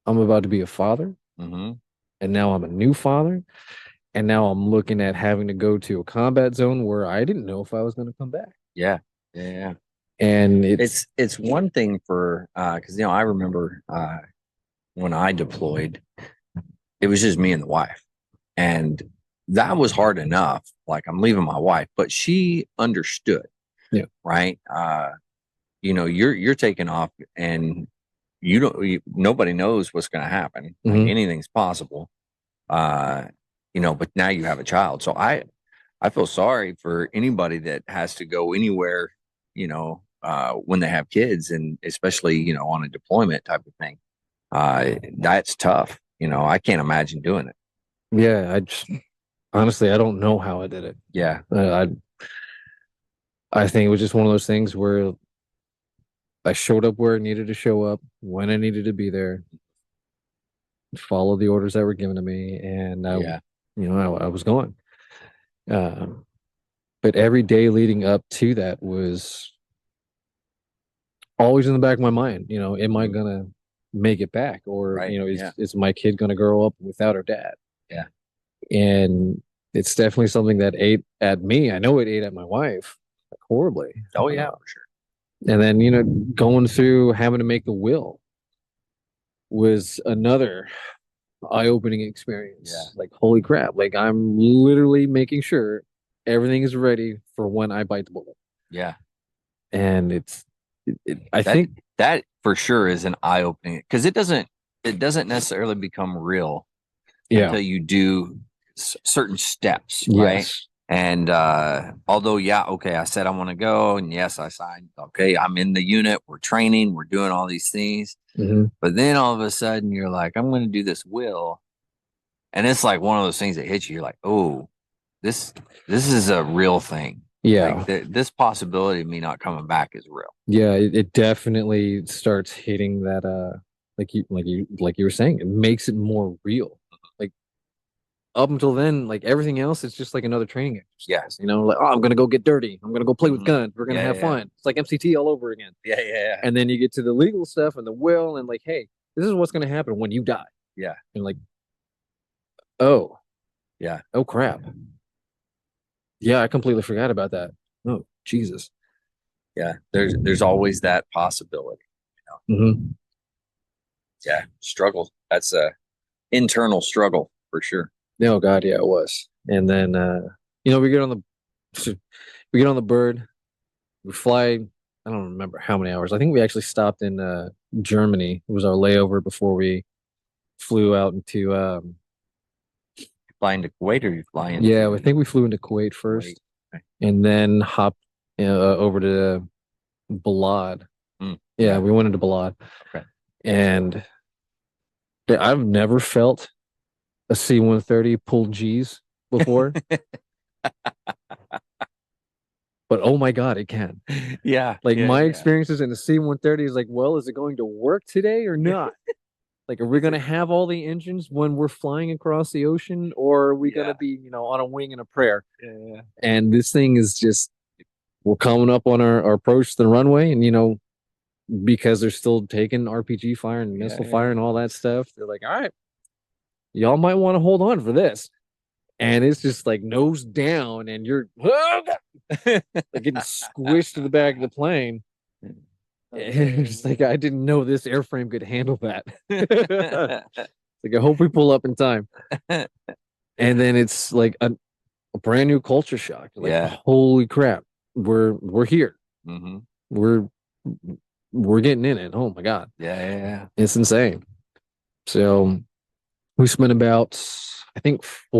S3: I'm about to be a father, and now I'm a new father, and now I'm looking at having to go to a combat zone where I didn't know if I was going to come back.
S2: Yeah. Yeah.
S3: And
S2: it's one thing for because I remember when I deployed, it was just me and the wife, and that was hard enough. Like, I'm leaving my wife, but she understood.
S3: Yeah.
S2: Right. You're taking off, and nobody knows what's going to happen. Like, anything's possible. But now you have a child. So I feel sorry for anybody that has to go anywhere, when they have kids, and especially, on a deployment type of thing. That's tough. I can't imagine doing it.
S3: Yeah. Honestly, I don't know how I did it.
S2: Yeah.
S3: I think it was just one of those things where I showed up where I needed to show up, when I needed to be there, follow the orders that were given to me, and I was going. But every day leading up to that was always in the back of my mind. Am I gonna make it back, or is my kid gonna grow up without her dad?
S2: Yeah.
S3: And it's definitely something that ate at me. I know it ate at my wife horribly.
S2: Oh yeah, for sure.
S3: And then, going through having to make the will was another eye-opening experience.
S2: Yeah.
S3: Like, holy crap. Like, I'm literally making sure everything is ready for when I bite the bullet.
S2: Yeah.
S3: And I think
S2: that for sure is an eye-opening, because it doesn't necessarily become real until you do certain steps. Right.
S3: Yes.
S2: And although, I said I want to go, and yes, I signed. Okay, I'm in the unit. We're training. We're doing all these things. But then all of a sudden, you're like, I'm going to do this will, and it's like one of those things that hits you. You're like, oh, this is a real thing.
S3: Yeah.
S2: Like, this possibility of me not coming back is real.
S3: Yeah, it definitely starts hitting that. Like you were saying, it makes it more real. Like, up until then, like everything else, it's just like another training exercise.
S2: Yeah.
S3: Like, oh, I'm gonna go get dirty. I'm gonna go play with
S2: Mhm.
S3: guns. We're gonna have fun. It's like MCT all over again.
S2: Yeah.
S3: And then you get to the legal stuff and the will, and like, hey, this is what's gonna happen when you die.
S2: Yeah.
S3: And like, oh,
S2: Yeah.
S3: oh crap. Yeah, I completely forgot about that. Oh, Jesus.
S2: Yeah. There's always that possibility.
S3: Mm-hmm.
S2: Yeah. Struggle. That's a internal struggle for sure.
S3: Oh God, yeah, it was. And then we get on the bird, we fly. I don't remember how many hours. I think we actually stopped in Germany. It was our layover before we flew out into
S2: Flying to Kuwait, or you flying?
S3: yeah, I think we flew into Kuwait first,
S2: Kuwait. Okay.
S3: and then hopped over to Balad. Yeah, we went into Balad.
S2: Okay.
S3: And I've never felt a C-130 pull G's before. But oh my God, it can.
S2: Yeah.
S3: Like
S2: yeah,
S3: my
S2: yeah.
S3: experiences in the C-130 is like, well, is it going to work today or not? Like, are we going to have all the engines when we're flying across the ocean, or are we going to be, on a wing and a prayer?
S2: Yeah.
S3: And this thing is just, we're coming up on our approach to the runway, and because they're still taking RPG fire and missile fire and all that stuff, they're like, all right, y'all might want to hold on for this. And it's just like nose down, and you're like getting squished to the back of the plane. And it's like, I didn't know this airframe could handle that. Like, I hope we pull up in time. And then it's like a brand new culture shock. Like, holy crap, we're here.
S2: Mm-hmm.
S3: We're getting in it. Oh my God.
S2: Yeah.
S3: It's insane. So we spent about, I think, I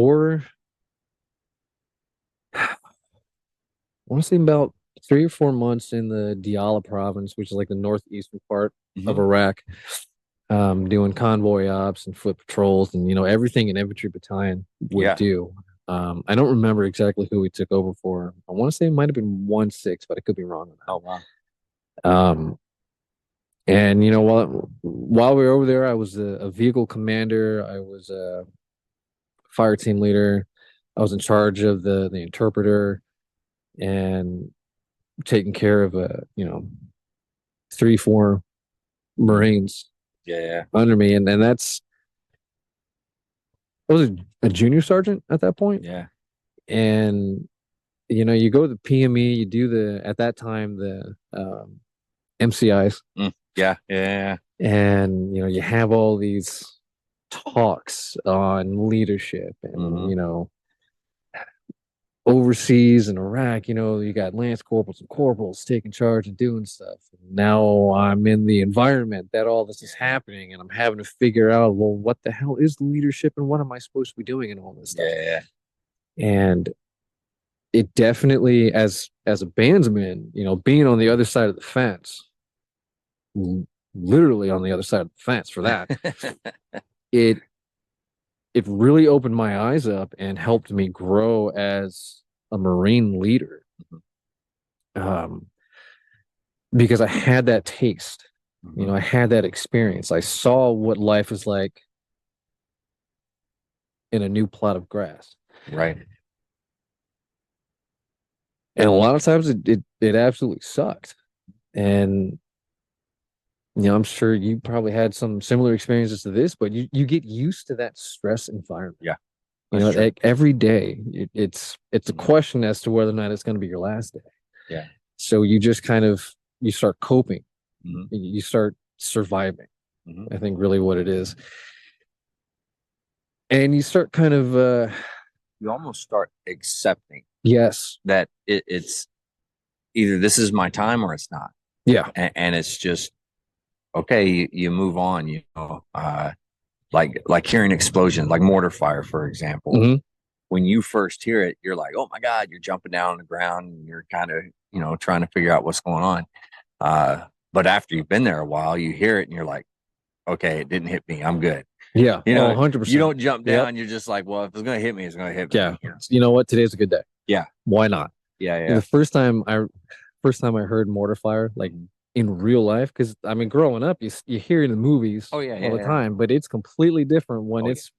S3: want to say about 3 or 4 months in the Diyala province, which is like the northeastern part of Iraq, doing convoy ops and foot patrols and
S2: everything
S3: an infantry battalion would do. I don't remember exactly who we took over for. I want to say it might have been 1-6, but I could be wrong on that.
S2: Oh wow.
S3: And while we were over there, I was a vehicle commander. I was a fire team leader. I was in charge of the interpreter and taking care of 3-4 Marines under me, and I was a junior sergeant at that point. And you go to the PME, you do at that time the MCIs. And you have all these talks on leadership and overseas in Iraq, you got lance corporals and corporals taking charge and doing stuff. And now I'm in the environment that all this is happening, and I'm having to figure out, well, what the hell is leadership and what am I supposed to be doing and all this stuff? And it definitely, as a bandsman, being on the other side of the fence, literally on the other side of the fence for that, it really opened my eyes up and helped me grow as a Marine leader. Because I had that taste, I had that experience. I saw what life is like in a new plot of grass.
S2: Right.
S3: And a lot of times it absolutely sucked. And I'm sure you probably had some similar experiences to this, but you get used to that stress environment.
S2: Yeah.
S3: Like every day, it's a question as to whether or not it's going to be your last day.
S2: Yeah.
S3: So you just you start coping. You start surviving. I think really what it is. And you start
S2: you almost start accepting.
S3: Yes.
S2: That it's either this is my time or it's not.
S3: Yeah.
S2: And it's just, okay, you move on, like hearing explosions, like mortar fire, for example. When you first hear it, you're like, oh my God, you're jumping down on the ground and you're kind of, trying to figure out what's going on. But after you've been there a while, you hear it and you're like, okay, it didn't hit me. I'm good.
S3: Yeah.
S2: 100%. You don't jump down. You're just like, well, if it's going to hit me, it's going to hit me.
S3: Yeah. You know what? Today's a good day.
S2: Yeah.
S3: Why not?
S2: Yeah.
S3: The first time I heard mortar fire, like in real life, because growing up, you hear it in the movies all the time, but it's completely different when it's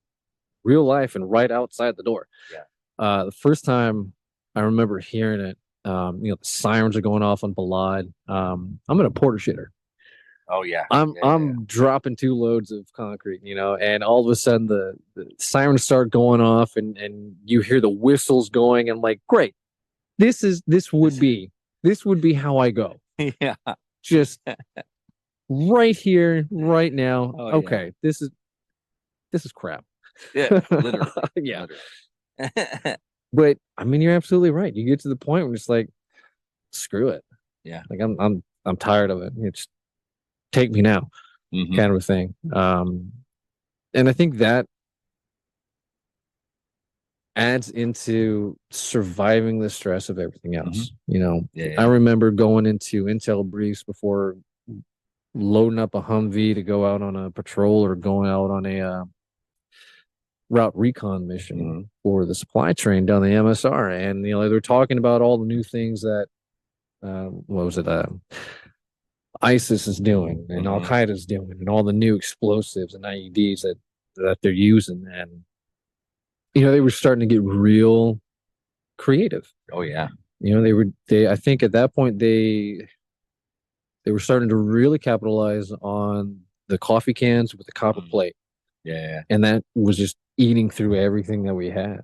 S3: real life and right outside the door.
S2: Yeah.
S3: The first time I remember hearing it, the sirens are going off on Balad. I'm in a porter shitter.
S2: Oh yeah.
S3: I'm dropping 2 loads of concrete, and all of a sudden the sirens start going off and you hear the whistles going, and like, great. This would be how I go.
S2: Yeah.
S3: Just right here, right now.
S2: Oh,
S3: okay. This is crap.
S2: Yeah. Literally.
S3: Yeah.
S2: Literally.
S3: But I mean, you're absolutely right. You get to the point where it's like, screw it.
S2: Yeah.
S3: Like I'm tired of it. It's take me now,
S2: Mhm.
S3: kind of a thing. And I think that adds into surviving the stress of everything else.
S2: Yeah.
S3: I remember going into intel briefs before loading up a Humvee to go out on a patrol or going out on a route recon mission for the supply train down the MSR, and they were talking about all the new things that what was it ISIS is doing and Al Qaeda is doing, and all the new explosives and IEDs that they're using, and they were starting to get real creative.
S2: Oh yeah.
S3: I think at that point they were starting to really capitalize on the coffee cans with the copper plate.
S2: Yeah.
S3: And that was just eating through everything that we had.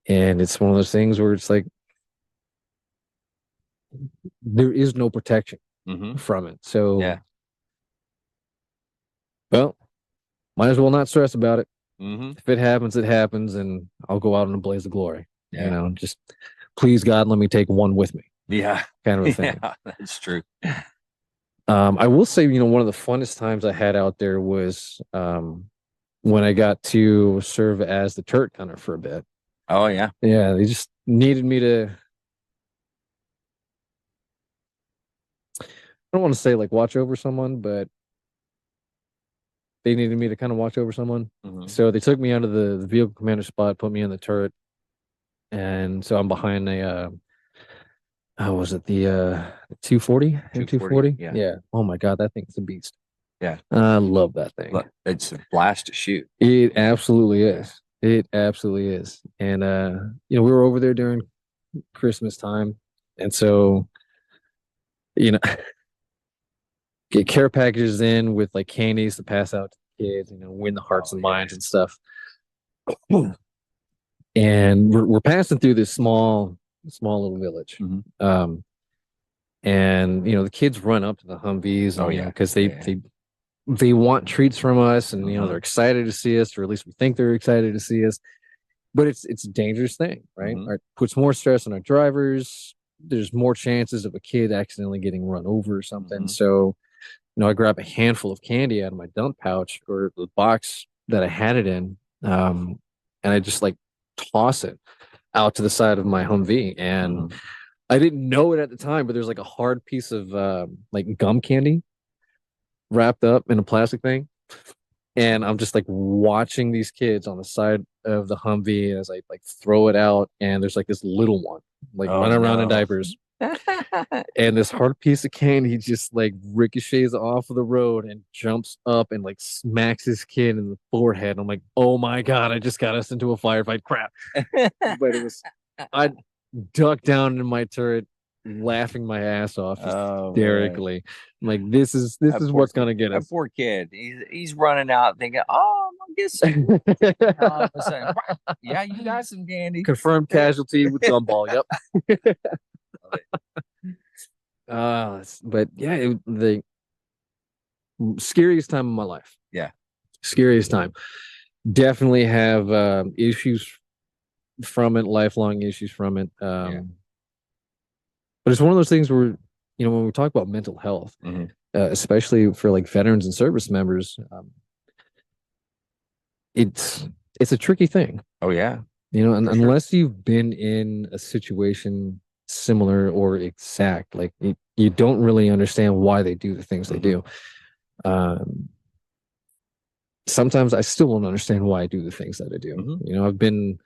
S3: And it's one of those things where it's like there is no protection from it. So
S2: yeah.
S3: Well, might as well not stress about it.
S2: Mm-hmm.
S3: If it happens, it happens, and I'll go out in a blaze of glory.
S2: Yeah.
S3: Just please God, let me take one with me.
S2: Yeah.
S3: Kind of a thing.
S2: Yeah, that's true.
S3: I will say, one of the funnest times I had out there was when I got to serve as the turret gunner for a bit.
S2: Oh yeah.
S3: Yeah, they just needed me to, I don't want to say like watch over someone, but they needed me to kind of watch over someone. So they took me out of the vehicle commander spot, put me in the turret. And so I'm behind a how was it, the 240? 240? Yeah. Oh my God, that thing's a beast.
S2: Yeah.
S3: I love that thing.
S2: It's a blast to shoot.
S3: It absolutely is. It absolutely is. And we were over there during Christmas time. And so, get care packages in with like candies to pass out to kids, win the hearts and minds and stuff. And we're passing through this small little village. And the kids run up to the Humvees and, because they want treats from us, and they're excited to see us, or at least we think they're excited to see us. But it's a dangerous thing, right? It puts more stress on our drivers. There's more chances of a kid accidentally getting run over or something. So I grab a handful of candy out of my dump pouch or the box that I had it in, and I just like toss it out to the side of my Humvee. And I didn't know it at the time, but there's like a hard piece of like gum candy wrapped up in a plastic thing. And I'm just like watching these kids on the side of the Humvee as I like throw it out, and there's like this little one like running around in diapers. And this hard piece of candy just like ricochets off of the road and jumps up and like smacks his kid in the forehead. I'm like, oh my God, I just got us into a firefight. Crap. But I ducked down in my turret, laughing my ass off hysterically. I'm like, this is what's gonna get us.
S2: That poor kid. He's running out thinking, oh, I'm gonna get some. All of a sudden, yeah, you got some candy.
S3: Confirmed casualty with gumball. Yep. But yeah, the scariest time of my life.
S2: Yeah.
S3: Scariest time. Definitely have issues from it, lifelong issues from it. But it's one of those things where, when we talk about mental health, especially for like veterans and service members, it's a tricky thing.
S2: Oh yeah.
S3: Unless you've been in a situation similar or exact, like you don't really understand why they do the things they do. Sometimes I still don't understand why I do the things that I do. I've been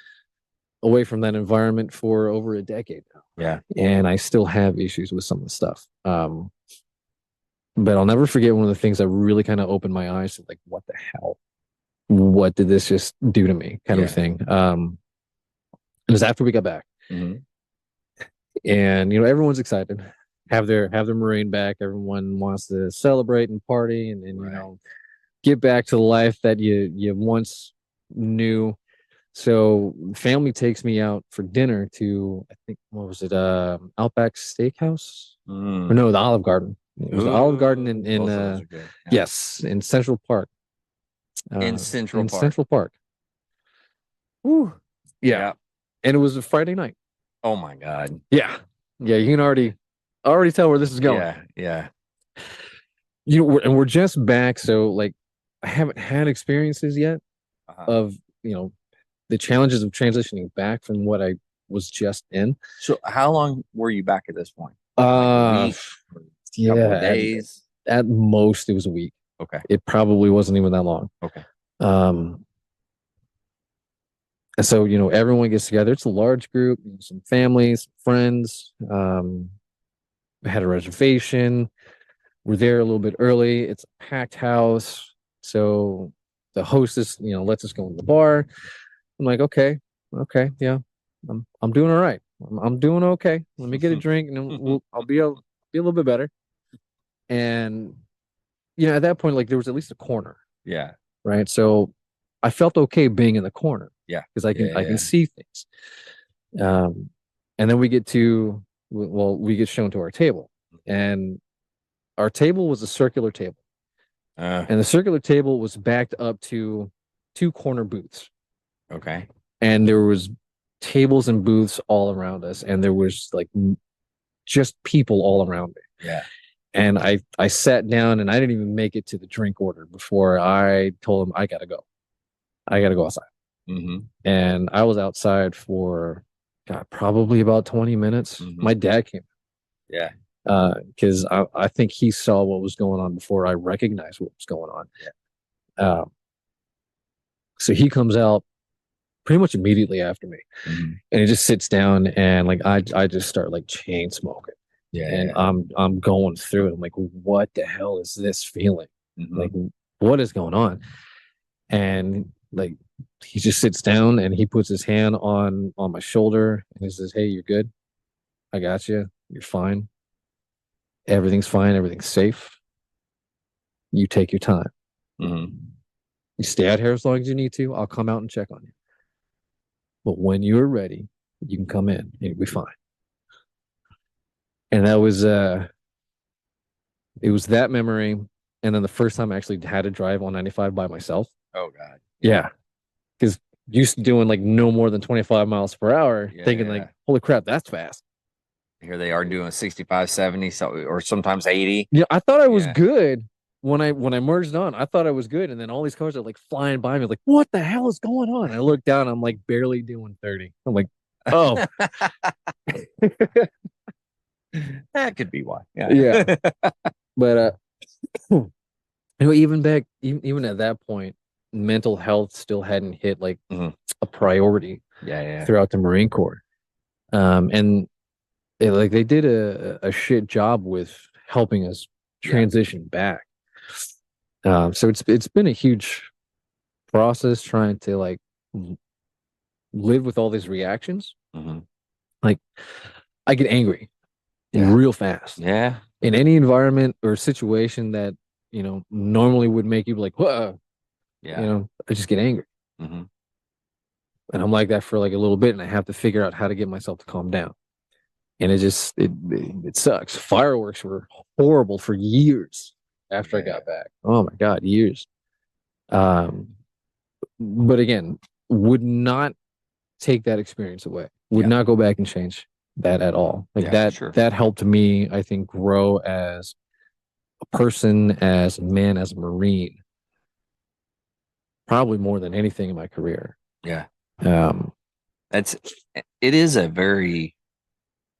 S3: away from that environment for over a decade now.
S2: Yeah.
S3: And I still have issues with some of the stuff. But I'll never forget one of the things that really kind of opened my eyes to like, what the hell? what did this just do to me kind of
S2: Yeah.
S3: thing. It was after we got back,
S2: Mhm.
S3: and everyone's excited, have their Marine back. Everyone wants to celebrate and party, and
S2: Right.
S3: get back to the life that you once knew. So family takes me out for dinner to, I think, what was it, Outback Steakhouse, or
S2: Mm.
S3: no, the Olive Garden. It was the Olive Garden in
S2: Both of those are good. Yeah.
S3: yes, in Central Park.
S2: In Central
S3: in
S2: Park.
S3: Central Park. Woo. Yeah.
S2: Yeah.
S3: And it was a Friday night.
S2: Oh my God.
S3: Yeah. Yeah, you can already tell where this is going.
S2: Yeah.
S3: We're just back, so like I haven't had experiences yet
S2: Uh-huh.
S3: of, the challenges of transitioning back from what I was just in.
S2: So how long were you back at this point? Like a week? Or a couple of days?
S3: At most it was a week.
S2: Okay.
S3: It probably wasn't even that long.
S2: Okay.
S3: And so, everyone gets together. It's a large group, some families, friends. We had a reservation. We're there a little bit early. It's a packed house. So the hostess, lets us go in the bar. I'm like, okay, yeah, I'm doing all right. I'm doing okay. Let me get a drink, and then I'll be a little bit better. And at that point, like there was at least a corner,
S2: Yeah.
S3: right? So I felt okay being in the corner.
S2: Yeah.
S3: Because I
S2: Yeah.
S3: can see things. And then we get shown to our table, and our table was a circular table, and the circular table was backed up to two corner booths.
S2: Okay.
S3: And there was tables and booths all around us, and there was like just people all around me.
S2: Yeah.
S3: And I sat down, and I didn't even make it to the drink order before I told him I gotta go outside.
S2: Mm-hmm.
S3: And I was outside for probably about 20 minutes.
S2: Mhm.
S3: My dad came.
S2: Yeah.
S3: Because I think he saw what was going on before I recognized what was going on.
S2: Yeah.
S3: So he comes out pretty much immediately after me,
S2: Mhm.
S3: and he just sits down, and like I just start like chain smoking,
S2: Yeah.
S3: and I'm going through it. I'm like, what the hell is this feeling?
S2: Mhm.
S3: Like, what is going on? And like he just sits down, and he puts his hand on my shoulder, and he says, "Hey, you're good. I got you. You're fine. Everything's fine. Everything's safe. You take your time.
S2: Mhm.
S3: You stay out here as long as you need to. I'll come out and check on you. But when you're ready, you can come in. You'll be fine." And that was it was that memory. And then the first time I actually had to drive on 95 by myself.
S2: Oh God.
S3: Yeah. Because used to doing like no more than 25 miles per hour, thinking like, holy crap, that's fast.
S2: Here they are doing 65, 70, or sometimes 80.
S3: Yeah, I thought I was
S2: Yeah.
S3: good when I merged on. I thought I was good, and then all these cars are like flying by me, like, what the hell is going on? And I look down, I'm like barely doing 30. I'm like, oh.
S2: That could be why.
S3: Yeah. But even at that point, mental health still hadn't hit like
S2: Mhm.
S3: a priority
S2: Yeah.
S3: throughout the Marine Corps. And they did a shit job with helping us transition back. So it's been a huge process trying to like live with all these reactions.
S2: Mhm.
S3: Like I get angry real fast.
S2: Yeah.
S3: In any environment or situation that normally would make you like, whoa.
S2: Yeah.
S3: I just get angry.
S2: Mhm.
S3: And I'm like that for like a little bit, and I have to figure out how to get myself to calm down. And it sucks. Fireworks were horrible for years after I got back. Oh my God, years. But again, would not take that experience away. Would not go back and change that at all. Like that helped me, I think, grow as a person, as a man, as a Marine. Probably more than anything in my career.
S2: Yeah.
S3: It
S2: is a very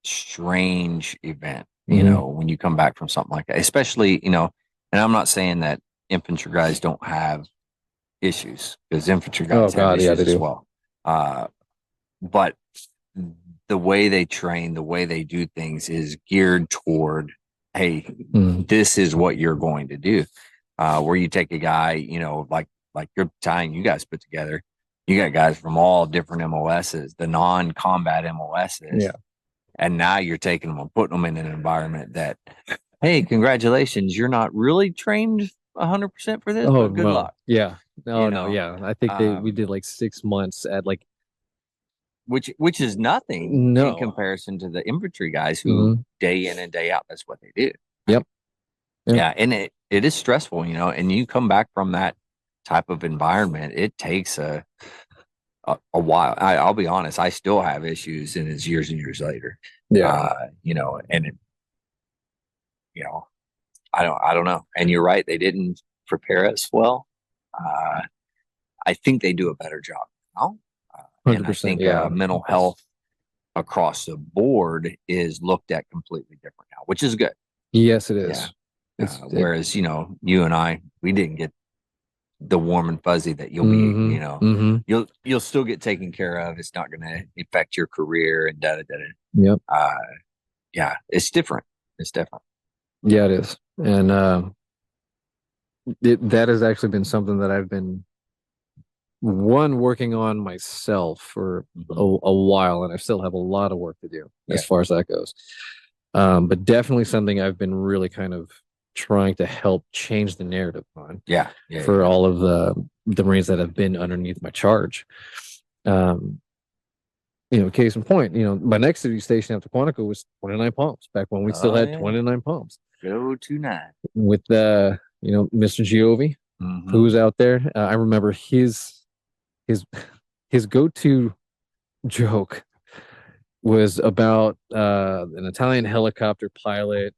S2: strange event, when you come back from something like that, especially, and I'm not saying that infantry guys don't have issues, because infantry guys have issues as well. But the way they train, the way they do things is geared toward, hey, this is what you're going to do. Where you take a guy, like like your battalion you guys put together, you got guys from all different MOSs, the non-combat MOSs.
S3: Yeah.
S2: And now you're taking them and putting them in an environment that, hey, congratulations, you're not really trained 100% for this,
S3: Oh,
S2: but good
S3: no.
S2: luck.
S3: Yeah. Oh,
S2: You
S3: no.
S2: know,
S3: Yeah. I think we did like 6 months at like,
S2: which is nothing in
S3: no.
S2: comparison to the infantry guys who
S3: Mhm.
S2: day in and day out, that's what they do.
S3: Yep. Yep.
S2: Yeah. And it is stressful, you know, and you come back from that type of environment, it takes a while. I'll be honest, I still have issues, and it's years and years later.
S3: Yeah.
S2: You know, and it, you know, I don't know. And you're right, they didn't prepare us well. I think they do a better job now. And I
S3: 100%.
S2: think
S3: Yeah.
S2: mental health across the board is looked at completely different now, which is good.
S3: Yes, it is.
S2: Yeah. Whereas, you know, you and I, we didn't get the warm and fuzzy that you'll
S3: Mhm.
S2: be, you know,
S3: Mhm.
S2: you'll still get taken care of. It's not going to affect your career and da da da.
S3: Yep.
S2: Yeah, it's different. It's different.
S3: Yeah, it is. And that has actually been something that I've been working on myself for a while, and I still have a lot of work to do as
S2: Yeah.
S3: far as that goes. But definitely something I've been really kind of trying to help change the narrative on.
S2: Yeah.
S3: For all of the Marines that have been underneath my charge. You know, case in point, you know, my next duty station after Quantico was 29 Palms, back when we still had 29 Palms.
S2: Go to 9
S3: with you know, Mr. Giovi, who was out there. I remember his go-to joke was about an Italian helicopter pilot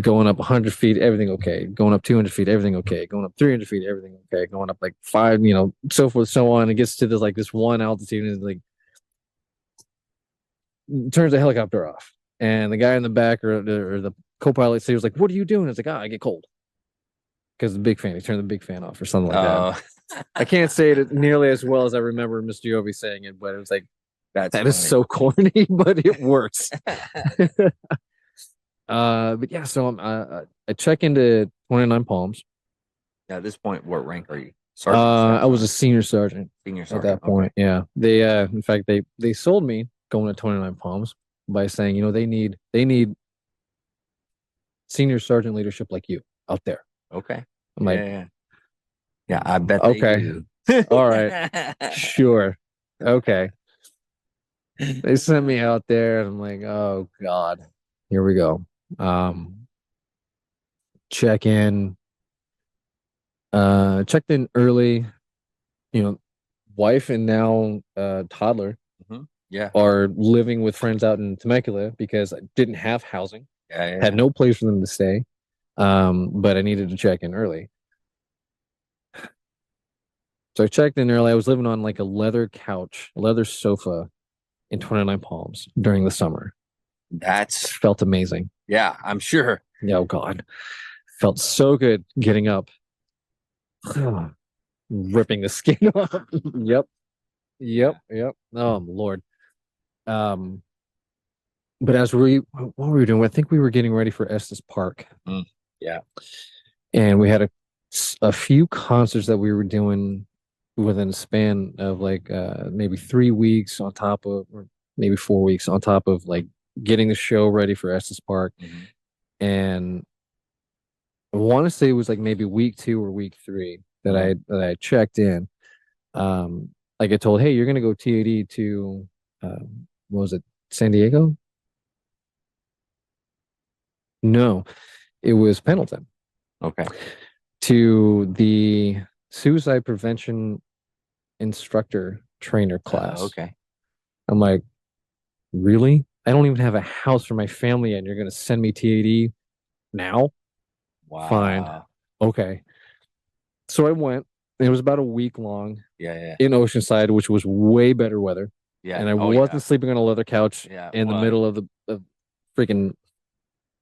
S3: going up 100 feet, everything okay, going up 200 feet, everything okay, going up 300 feet, everything okay, going up like 5, you know, so forth, so on. It gets to this one altitude and like turns the helicopter off, and the guy in the back or the co-pilot was like, "What are you doing?" It's like, I get cold. Because the big fan, he turned the big fan off or something like that. I can't say it nearly as well as I remember Mr. Giovi saying it, but it was like, that is so corny, but it works. But yeah, so I check into 29 Palms.
S2: At this point, what rank are you?
S3: Sergeant, I was a senior sergeant.
S2: Senior sergeant
S3: at that point. Okay. Yeah, they in fact they sold me going to 29 Palms by saying, you know, they need senior sergeant leadership like you out there.
S2: Okay.
S3: I'm like,
S2: yeah, I bet.
S3: Okay. All right. Sure. Okay. They sent me out there and I'm like, oh God, here we go. Checked in early, you know, wife and now toddler are living with friends out in Temecula because I didn't have housing. Had no place for them to stay. But I needed to check in early. So I checked in early. I was living on like a leather couch, a leather sofa in 29 Palms during the summer.
S2: That's
S3: felt amazing.
S2: Yeah, I'm sure.
S3: Yeah, oh God. Felt so good getting up. Ripping the skin off. Yep. Oh Lord. But as what were we doing? I think we were getting ready for Estes Park.
S2: Yeah.
S3: And we had a few concerts that we were doing within a span of like maybe 3 weeks on top of, or maybe 4 weeks on top of like getting the show ready for Estes Park. And I want to say it was like maybe week 2 or week 3 that I checked in. I get told, hey, you're gonna go TAD to what was it, San Diego? No, it was Pendleton.
S2: Okay.
S3: To the suicide prevention instructor trainer class.
S2: Okay.
S3: I'm like, really? I don't even have a house for my family and you're gonna send me TAD now?
S2: Wow.
S3: Fine. Okay. So I went. It was about a week long.
S2: Yeah.
S3: In Oceanside, which was way better weather.
S2: Yeah.
S3: And I wasn't sleeping on a leather couch in the middle of the freaking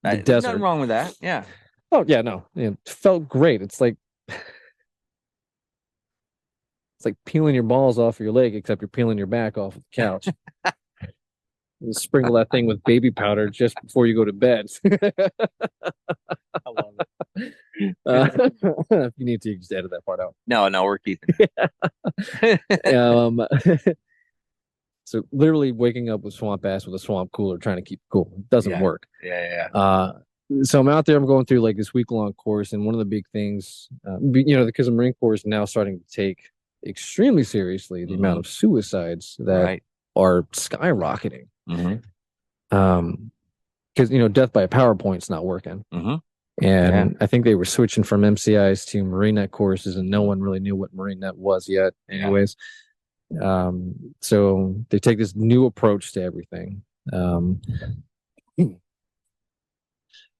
S3: the desert.
S2: Nothing wrong with that. Yeah.
S3: Oh yeah, no. It felt great. It's like peeling your balls off your leg, except you're peeling your back off of the couch. You sprinkle that thing with baby powder just before you go to bed.
S2: I love it.
S3: If you need to, you just edit that part out.
S2: No, we're keeping it.
S3: Um, so literally waking up with swamp ass with a swamp cooler, trying to keep it cool. It doesn't
S2: Yeah.
S3: work.
S2: Yeah.
S3: So I'm out there. I'm going through like this week-long course, and one of the big things, because the Marine Corps is now starting to take extremely seriously the amount of suicides that are skyrocketing. Because death by PowerPoint's not working. And I think they were switching from MCIs to MarineNet courses, and no one really knew what MarineNet was yet. Anyways, so they take this new approach to everything.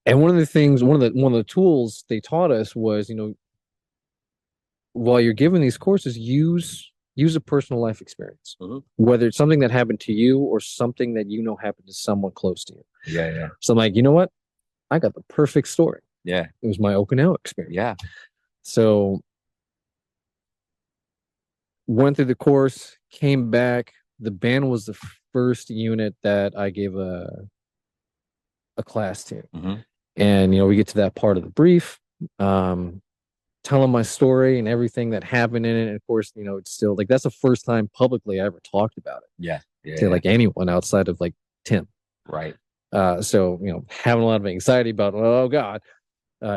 S3: And one of the tools they taught us was, while you're giving these courses, use a personal life experience, whether it's something that happened to you or something that happened to someone close to you.
S2: Yeah.
S3: So I'm like, you know what? I got the perfect story.
S2: Yeah.
S3: It was my Okinawa experience.
S2: Yeah.
S3: So went through the course, came back. The band was the first unit that I gave a class to. And, we get to that part of the brief, telling my story and everything that happened in it. And of course, it's still like, that's the first time publicly I ever talked about it.
S2: Yeah.
S3: To like anyone outside of like Tim.
S2: Right.
S3: So, having a lot of anxiety about, oh God,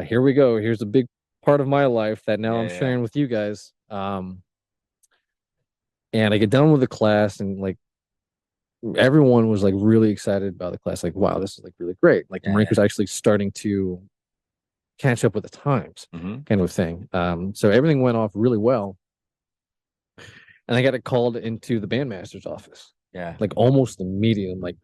S3: here we go. Here's a big part of my life that now I'm sharing with you guys. And I get done with the class, and like everyone was like really excited about the class. Like, wow, this is like really great. Like the Marine Corps is actually starting to catch up with the times, kind of thing. So everything went off really well. And I got it called into the bandmaster's office.
S2: Yeah.
S3: Like almost immediately. I'm like,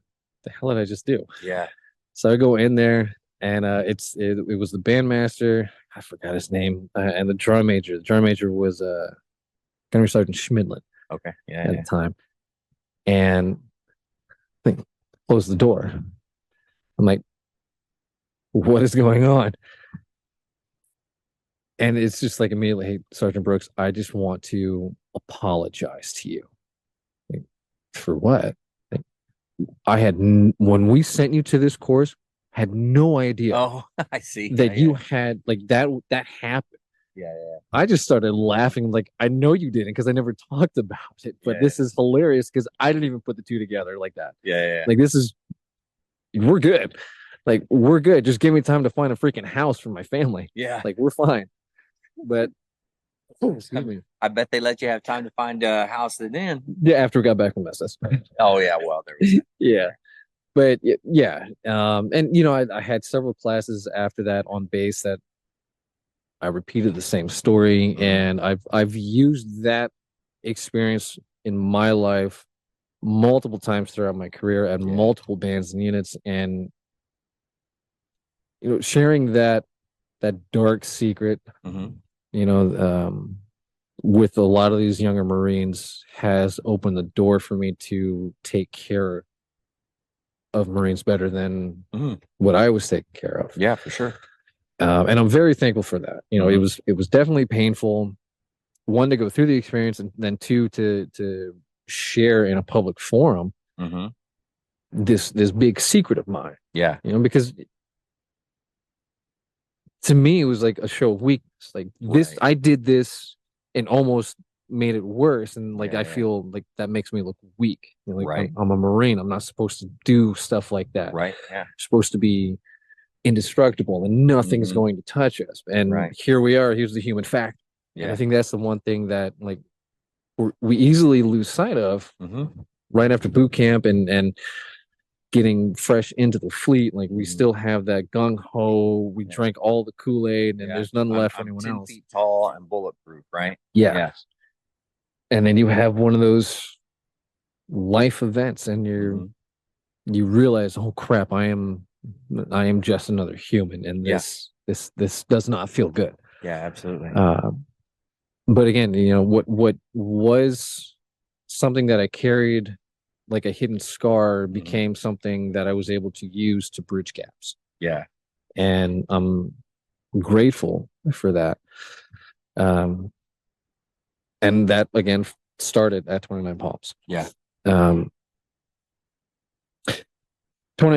S3: the hell did I just do?
S2: Yeah.
S3: So I go in there, and it was the bandmaster. I forgot his name, and the drum major. The drum major was Gunnery Sergeant Schmidlin.
S2: Okay.
S3: At the time, and I think closed the door. I'm like, what is going on? And it's just like immediately, hey, Sergeant Brooks, I just want to apologize to you. Like, for what? Like, I had when we sent you to this course, had no idea.
S2: Oh, I see.
S3: That you had like that happened.
S2: Yeah.
S3: I just started laughing. Like, I know you didn't, because I never talked about it, but this is hilarious because I didn't even put the two together like that.
S2: Yeah.
S3: Like, we're good. Like, we're good. Just give me time to find a freaking house for my family.
S2: Yeah.
S3: Like, we're fine. But excuse me.
S2: I bet they let you have time to find a house then.
S3: Yeah, after we got back from SS.
S2: Oh yeah, well there was
S3: yeah. But yeah. And I had several classes after that on base that I repeated the same story, and I've used that experience in my life multiple times throughout my career at multiple bands and units, and sharing that dark secret, with a lot of these younger Marines has opened the door for me to take care of Marines better than what I was taking care of.
S2: Yeah, for sure.
S3: And I'm very thankful for that. It was definitely painful, one, to go through the experience, and then two, to share in a public forum this big secret of mine.
S2: Yeah.
S3: Because to me it was like a show of weakness. Like this, I did this and almost made it worse, and like I feel like that makes me look weak. Like I'm a Marine. I'm not supposed to do stuff like that.
S2: Right. Yeah.
S3: I'm supposed to be indestructible and nothing's going to touch us. And here we are. Here's the human fact. Yeah. And I think that's the one thing that like we easily lose sight of right after boot camp and getting fresh into the fleet. Like we still have that gung ho. We drank all the Kool-Aid, and there's none left for anyone
S2: 10
S3: else.
S2: feet tall and bulletproof, right?
S3: Yeah. And then you have one of those life events, and you realize, oh crap, I am just another human, and this does not feel good.
S2: Yeah, absolutely.
S3: But again, what was something that I carried like a hidden scar became something that I was able to use to bridge gaps.
S2: Yeah.
S3: And I'm grateful for that. And that again started at 29 Palms.
S2: Yeah.
S3: 29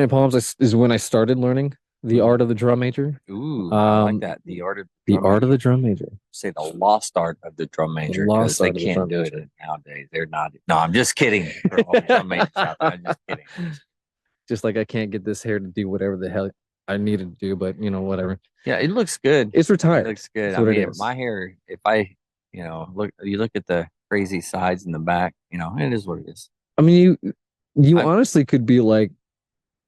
S3: Palms is when I started learning The Art of the Drum Major.
S2: Ooh, I like that. The Art of
S3: the Drum Major.
S2: Say the lost art of the drum major,
S3: lost
S2: because they
S3: art of the
S2: can't
S3: drum
S2: do
S3: major.
S2: it nowadays. They're not. No, I'm just kidding. For all the drum majors out there, I'm just kidding.
S3: Just like I can't get this hair to do whatever the hell I needed to do, but whatever.
S2: Yeah, it looks good.
S3: It's retired.
S2: It looks good.
S3: That's
S2: I
S3: what it
S2: mean,
S3: is.
S2: my hair, if I, look at the crazy sides in the back, it is what it is.
S3: I mean, you
S2: I'm-
S3: honestly could be like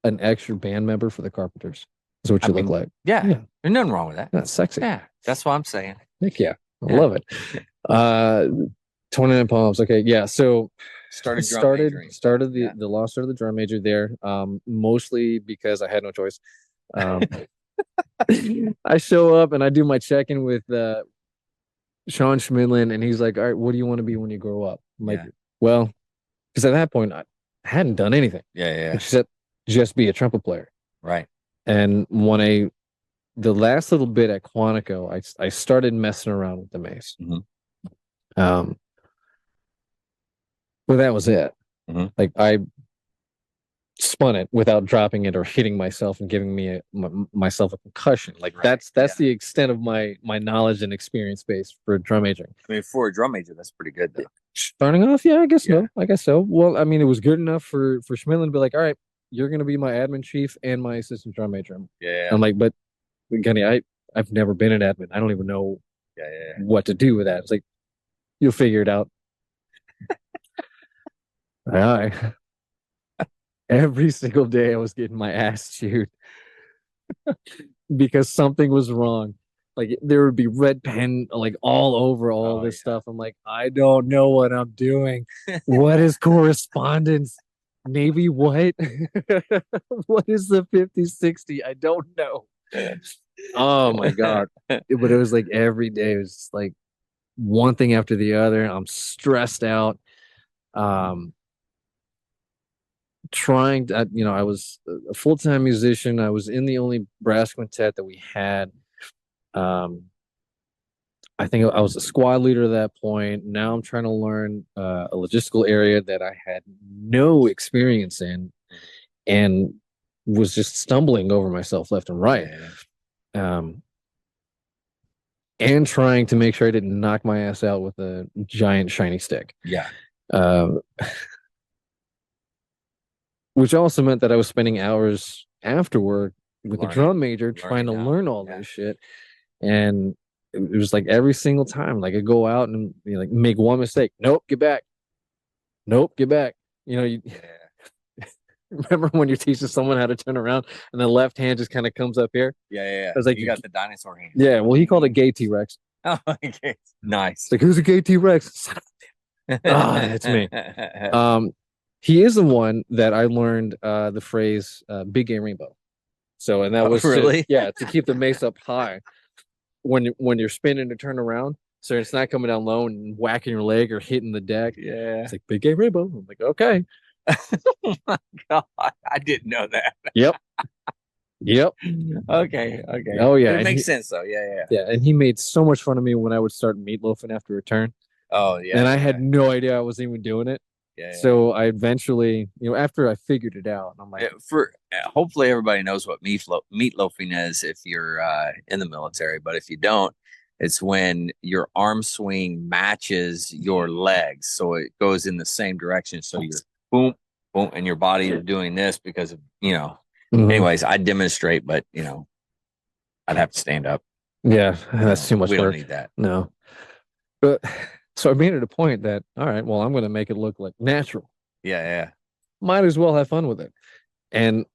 S3: an extra band member for the Carpenters. Is what you look like.
S2: Yeah,
S3: Yeah.
S2: there's nothing wrong with that.
S3: That's sexy.
S2: Yeah, that's what I'm saying.
S3: Heck yeah. I
S2: Yeah.
S3: love it. 29 Palms. Okay. Yeah. So
S2: Started drum majoring.
S3: started the
S2: Yeah.
S3: the lost art of the drum major there. Mostly because I had no choice. I show up and I do my check-in with Sean Schmidlin, and he's like, all right, what do you want to be when you grow up? I'm like,
S2: Yeah.
S3: well, because at that point I hadn't done anything
S2: Yeah.
S3: except just be a trumpet player.
S2: Right.
S3: And the last little bit at Quantico, I started messing around with the mace.
S2: Mhm.
S3: But that was it.
S2: Mhm.
S3: Like I spun it without dropping it or hitting myself and giving me myself a concussion. Like
S2: Right,
S3: that's the extent of my knowledge and experience base for drum majoring.
S2: I mean, for a drum major, that's pretty good though.
S3: Starting off, yeah, I guess
S2: Yeah.
S3: so. I guess so. Well, I mean, it was good enough for Schmidlin to be like, all right, you're gonna be my admin chief and my assistant drum major.
S2: Yeah.
S3: I'm like, but Gunny, I've never been an admin. I don't even know
S2: Yeah.
S3: what to do with that. It's like, you'll figure it out. All right. Every single day I was getting my ass chewed because something was wrong. Like there would be red pen like all over all this stuff. I'm like, I don't know what I'm doing. What is correspondence? Navy what? What is the 5060? I don't know. Oh my God. But it was like every day it was just like one thing after the other. I'm stressed out. Trying to, I was a full-time musician. I was in the only brass quintet that we had. I think I was a squad leader at that point. Now I'm trying to learn a logistical area that I had no experience in and was just stumbling over myself left and right. And trying to make sure I didn't knock my ass out with a giant shiny stick.
S2: Yeah.
S3: Which also meant that I was spending hours after work with the drum major trying to learn all this shit. And it was like every single time, like I go out and like make one mistake. Nope, get back. Nope, get back. You remember when you're teaching someone how to turn around and the left hand just kind of comes up here?
S2: Yeah.
S3: I was like,
S2: you got the dinosaur hand.
S3: Yeah, well, he called it gay T-Rex.
S2: Oh, okay. Nice.
S3: It's like, who's a gay T-Rex? It's me. He is the one that I learned the phrase "big gay rainbow." So, and that was
S2: really,
S3: to keep the mace up high when you're spinning to turn around, so it's not coming down low and whacking your leg or hitting the deck.
S2: Yeah,
S3: it's like big gay rainbow. I'm like, okay.
S2: Oh my God, I didn't know that.
S3: Yep.
S2: Okay.
S3: Oh yeah,
S2: it makes sense though. Yeah.
S3: And he made so much fun of me when I would start meatloafing after a turn.
S2: Oh yeah.
S3: And I had no idea I was even doing it.
S2: Yeah.
S3: So I eventually, after I figured it out, I'm like,
S2: hopefully everybody knows what meatloafing is if you're in the military, but if you don't, it's when your arm swing matches your legs, so it goes in the same direction. So you're boom, boom, and your body is doing this because of Anyways, I demonstrate, but I'd have to stand up.
S3: Yeah, that's too much
S2: we
S3: work.
S2: Don't need that.
S3: No, but. So I made it a point that, all right, well, I'm going to make it look like natural.
S2: Yeah.
S3: Might as well have fun with it. And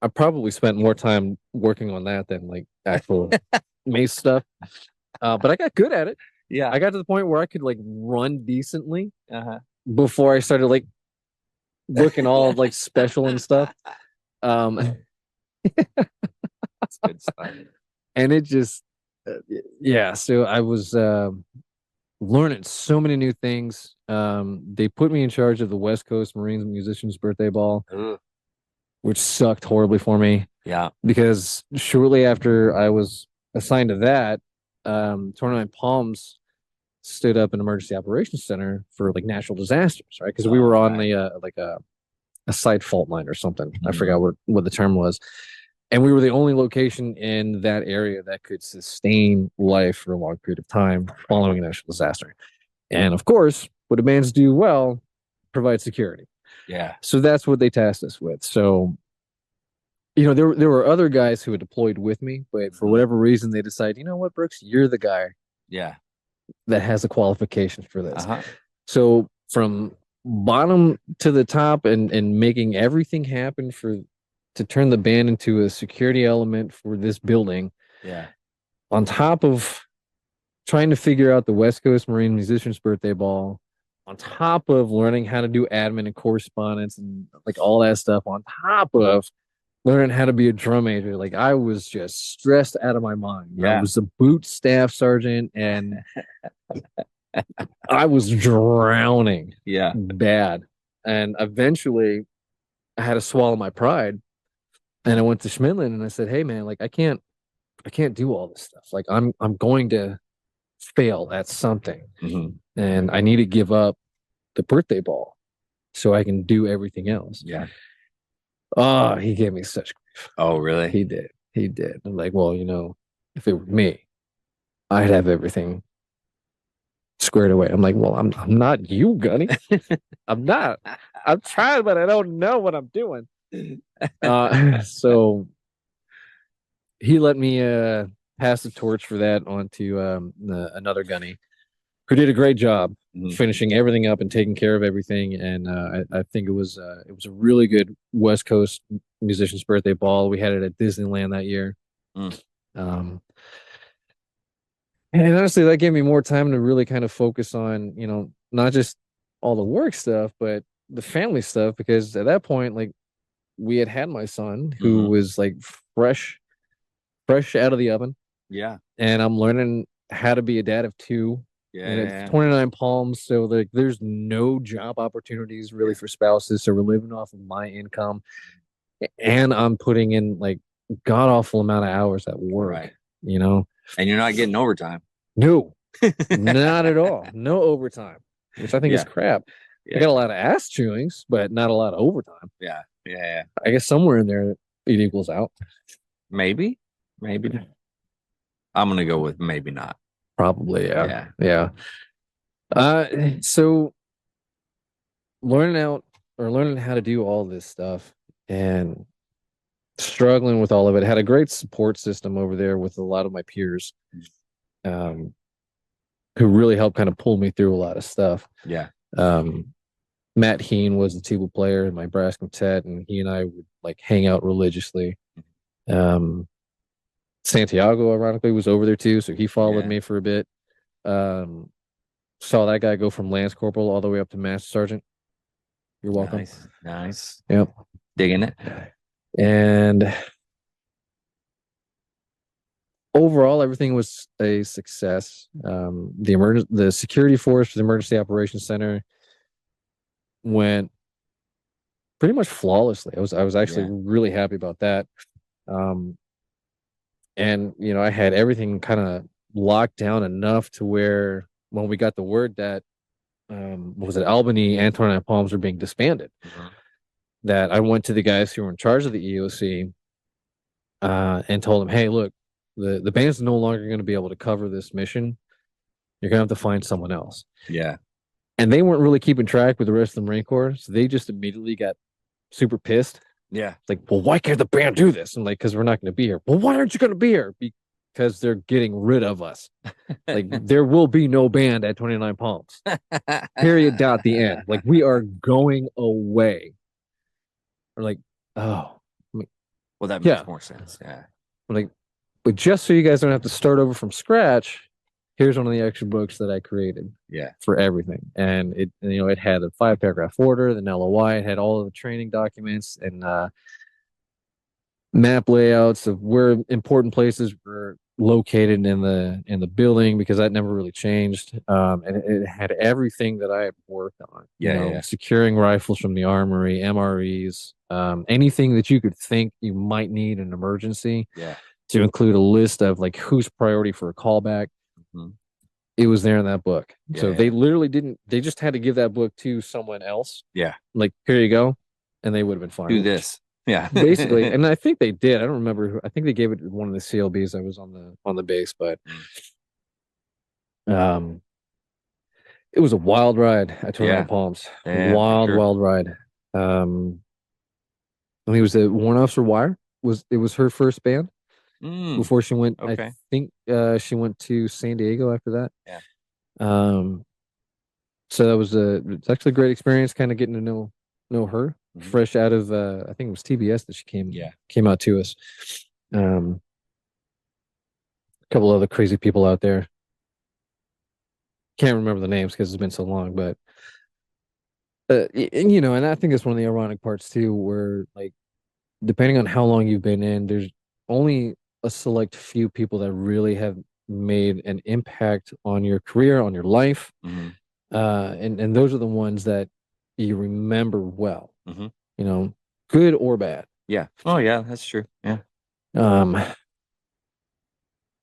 S3: I probably spent more time working on that than like actual mace stuff. But I got good at it.
S2: Yeah.
S3: I got to the point where I could like run decently before I started like looking all like special and stuff.
S2: That's good stuff.
S3: And it just, so I was learning so many new things. They put me in charge of the West Coast Marines Musicians Birthday Ball, which sucked horribly for me.
S2: Yeah.
S3: Because shortly after I was assigned to that, 29 Palms stood up an emergency operations center for like natural disasters, right? Because we were on the like a site fault line or something. I forgot what the term was. And we were the only location in that area that could sustain life for a long period of time following a natural disaster. And of course, what demands do well, provide security.
S2: Yeah.
S3: So that's what they tasked us with. So, there were other guys who had deployed with me, but for whatever reason, they decided, you know what, Brooks, you're the guy
S2: Yeah.
S3: that has the qualifications for this.
S2: Uh-huh.
S3: So from bottom to the top and making everything happen to turn the band into a security element for this building,
S2: Yeah.
S3: on top of trying to figure out the West Coast Marine Musicians Birthday Ball, on top of learning how to do admin and correspondence and like all that stuff, on top of learning how to be a drum major. Like I was just stressed out of my mind.
S2: Yeah.
S3: I was a boot staff sergeant and I was drowning
S2: Yeah.
S3: bad. And eventually I had to swallow my pride. And I went to Schmidlin and I said, hey man, like I can't do all this stuff. Like I'm going to fail at something.
S2: Mhm.
S3: And I need to give up the birthday ball so I can do everything else.
S2: Yeah.
S3: Oh, he gave me such grief.
S2: Oh, really?
S3: He did. I'm like, well, if it were me, I'd have everything squared away. I'm like, well, I'm not you, Gunny. I'm not. I'm trying, but I don't know what I'm doing. So he let me pass the torch for that onto another Gunny who did a great job finishing everything up and taking care of everything. And I think it was a really good West Coast Musicians Birthday Ball. We had it at Disneyland that year. And honestly, that gave me more time to really kind of focus on, not just all the work stuff, but the family stuff. Because at that point, like we had my son who was like fresh out of the oven.
S2: Yeah.
S3: And I'm learning how to be a dad of two.
S2: Yeah.
S3: And it's 29 Palms, so like there's no job opportunities really for spouses. So we're living off of my income, and I'm putting in like god awful amount of hours at work.
S2: Right.
S3: And
S2: you're not getting overtime.
S3: No, not at all. No overtime, which I think is crap.
S2: Yeah.
S3: I got a lot of ass chewings, but not a lot of overtime.
S2: Yeah. Yeah.
S3: I guess somewhere in there it equals out.
S2: Maybe. I'm gonna go with maybe not.
S3: Probably, yeah. So learning how to do all this stuff and struggling with all of it. Had a great support system over there with a lot of my peers, who really helped kind of pull me through a lot of stuff.
S2: Yeah.
S3: Matt Heen was the tuba player in my brass quintet, and he and I would like hang out religiously. Santiago, ironically, was over there too, so he followed me for a bit. Saw that guy go from Lance Corporal all the way up to Master Sergeant. You're welcome.
S2: Nice.
S3: Yep.
S2: Digging it.
S3: And overall, everything was a success. The security force for the Emergency Operations Center went pretty much flawlessly. I was actually really happy about that. And I had everything kind of locked down enough to where when we got the word that Albany and 29 Palms were being disbanded, that I went to the guys who were in charge of the EOC and told them, hey, look, the band's no longer going to be able to cover this mission. You're going to have to find someone else.
S2: Yeah.
S3: And they weren't really keeping track with the rest of the Marine Corps, so they just immediately got super pissed.
S2: Yeah.
S3: Like, well, why can't the band do this? And like, because we're not going to be here. Well, why aren't you going to be here? Because they're getting rid of us. Like, there will be no band at 29 Palms. Period. Dot. The end. Like, we are going away. Or like, oh.
S2: Well, that makes more sense. Yeah.
S3: Like, but just so you guys don't have to start over from scratch, here's one of the extra books that I created.
S2: Yeah.
S3: For everything. And it had a 5-paragraph order, the LOI, it had all of the training documents and map layouts of where important places were located in the building, because that never really changed. And it had everything that I had worked on. Securing rifles from the armory, MREs, anything that you could think you might need in an emergency.
S2: Yeah.
S3: To include a list of like who's priority for a callback. It was there in that book. So they literally they just had to give that book to someone else.
S2: Yeah.
S3: Like, here you go. And they would have been fine.
S2: Do this. Yeah.
S3: basically. And I think they did. I don't remember who. I think they gave it to one of the CLBs that was on the base, but um, it was a wild ride at 29
S2: Yeah.
S3: Palms.
S2: Yeah, for
S3: Wild,
S2: sure.
S3: wild ride. I think it was the Warrant Officer Wire. It was her first band
S2: Mm,
S3: before she went. I
S2: okay.
S3: think she went to San Diego after that.
S2: Yeah.
S3: Um, so that was it's actually a great experience, kind of getting to know her
S2: Mhm.
S3: fresh out of I think it was TBS that she came out to us. A couple other crazy people out there. Can't remember the names because it's been so long, but and I think that's one of the ironic parts too, where like depending on how long you've been in, there's only a select few people that really have made an impact on your career, on your life.
S2: Mhm.
S3: And those are the ones that you remember well,
S2: Mhm.
S3: good or bad.
S2: Yeah. Oh, yeah, that's true. Yeah.
S3: Um,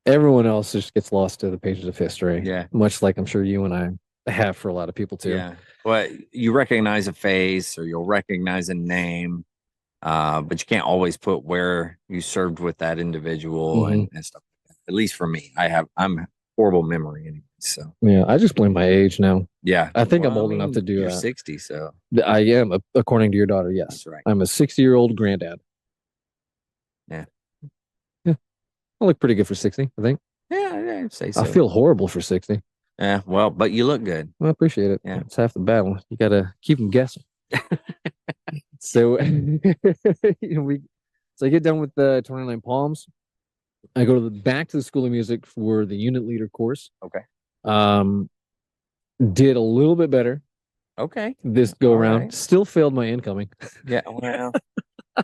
S3: everyone else just gets lost to the pages of history,
S2: Yeah.
S3: much like I'm sure you and I have for a lot of people too.
S2: Yeah. Well, you recognize a face or you'll recognize a name, but you can't always put where you served with that individual
S3: Mhm.
S2: and stuff like that. At least for me, I'm horrible memory anyway. So
S3: Yeah, I just blame my age now.
S2: yeah.
S3: I think I'm
S2: Well, I
S3: old enough to
S2: mean,
S3: do
S2: you're
S3: that.
S2: 60, so
S3: I am, according to your daughter, yes.
S2: that's right.
S3: I'm a 60-year-old granddad.
S2: Yeah.
S3: Yeah, I look pretty good for 60, I think.
S2: Yeah, I'd say so.
S3: I feel horrible for 60.
S2: Yeah, well, but you look good.
S3: Well, I appreciate it.
S2: Yeah.
S3: It's half the battle. You got to keep them guessing. So, so I get done with the 29 Palms. I go back to the School of Music for the unit leader course.
S2: Okay.
S3: Did a little bit better
S2: Okay.
S3: this go
S2: All
S3: around.
S2: right.
S3: Still failed my incoming.
S2: Yeah. Well,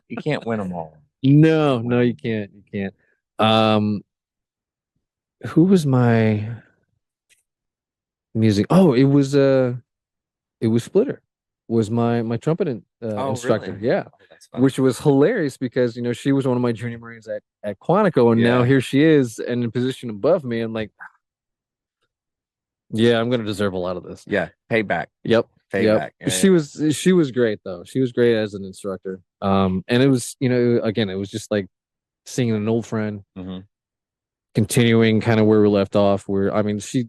S2: you can't win them all.
S3: No, you can't. You can't. Who was my music? Oh, it was Splitter. Was my trumpet instructor.
S2: Really?
S3: Yeah.
S2: Oh, that's fun.
S3: Which was hilarious because she was one of my junior Marines at Quantico, and now
S2: Yeah.
S3: here she is and in a position above me. I'm like, yeah, I'm gonna deserve a lot of this.
S2: Yeah. Payback.
S3: Yep.
S2: Payback. Yeah,
S3: She was great though. She was great as an instructor. And it was, again, it was just like seeing an old friend,
S2: Mhm.
S3: continuing kind of where we left off. Where I mean, she,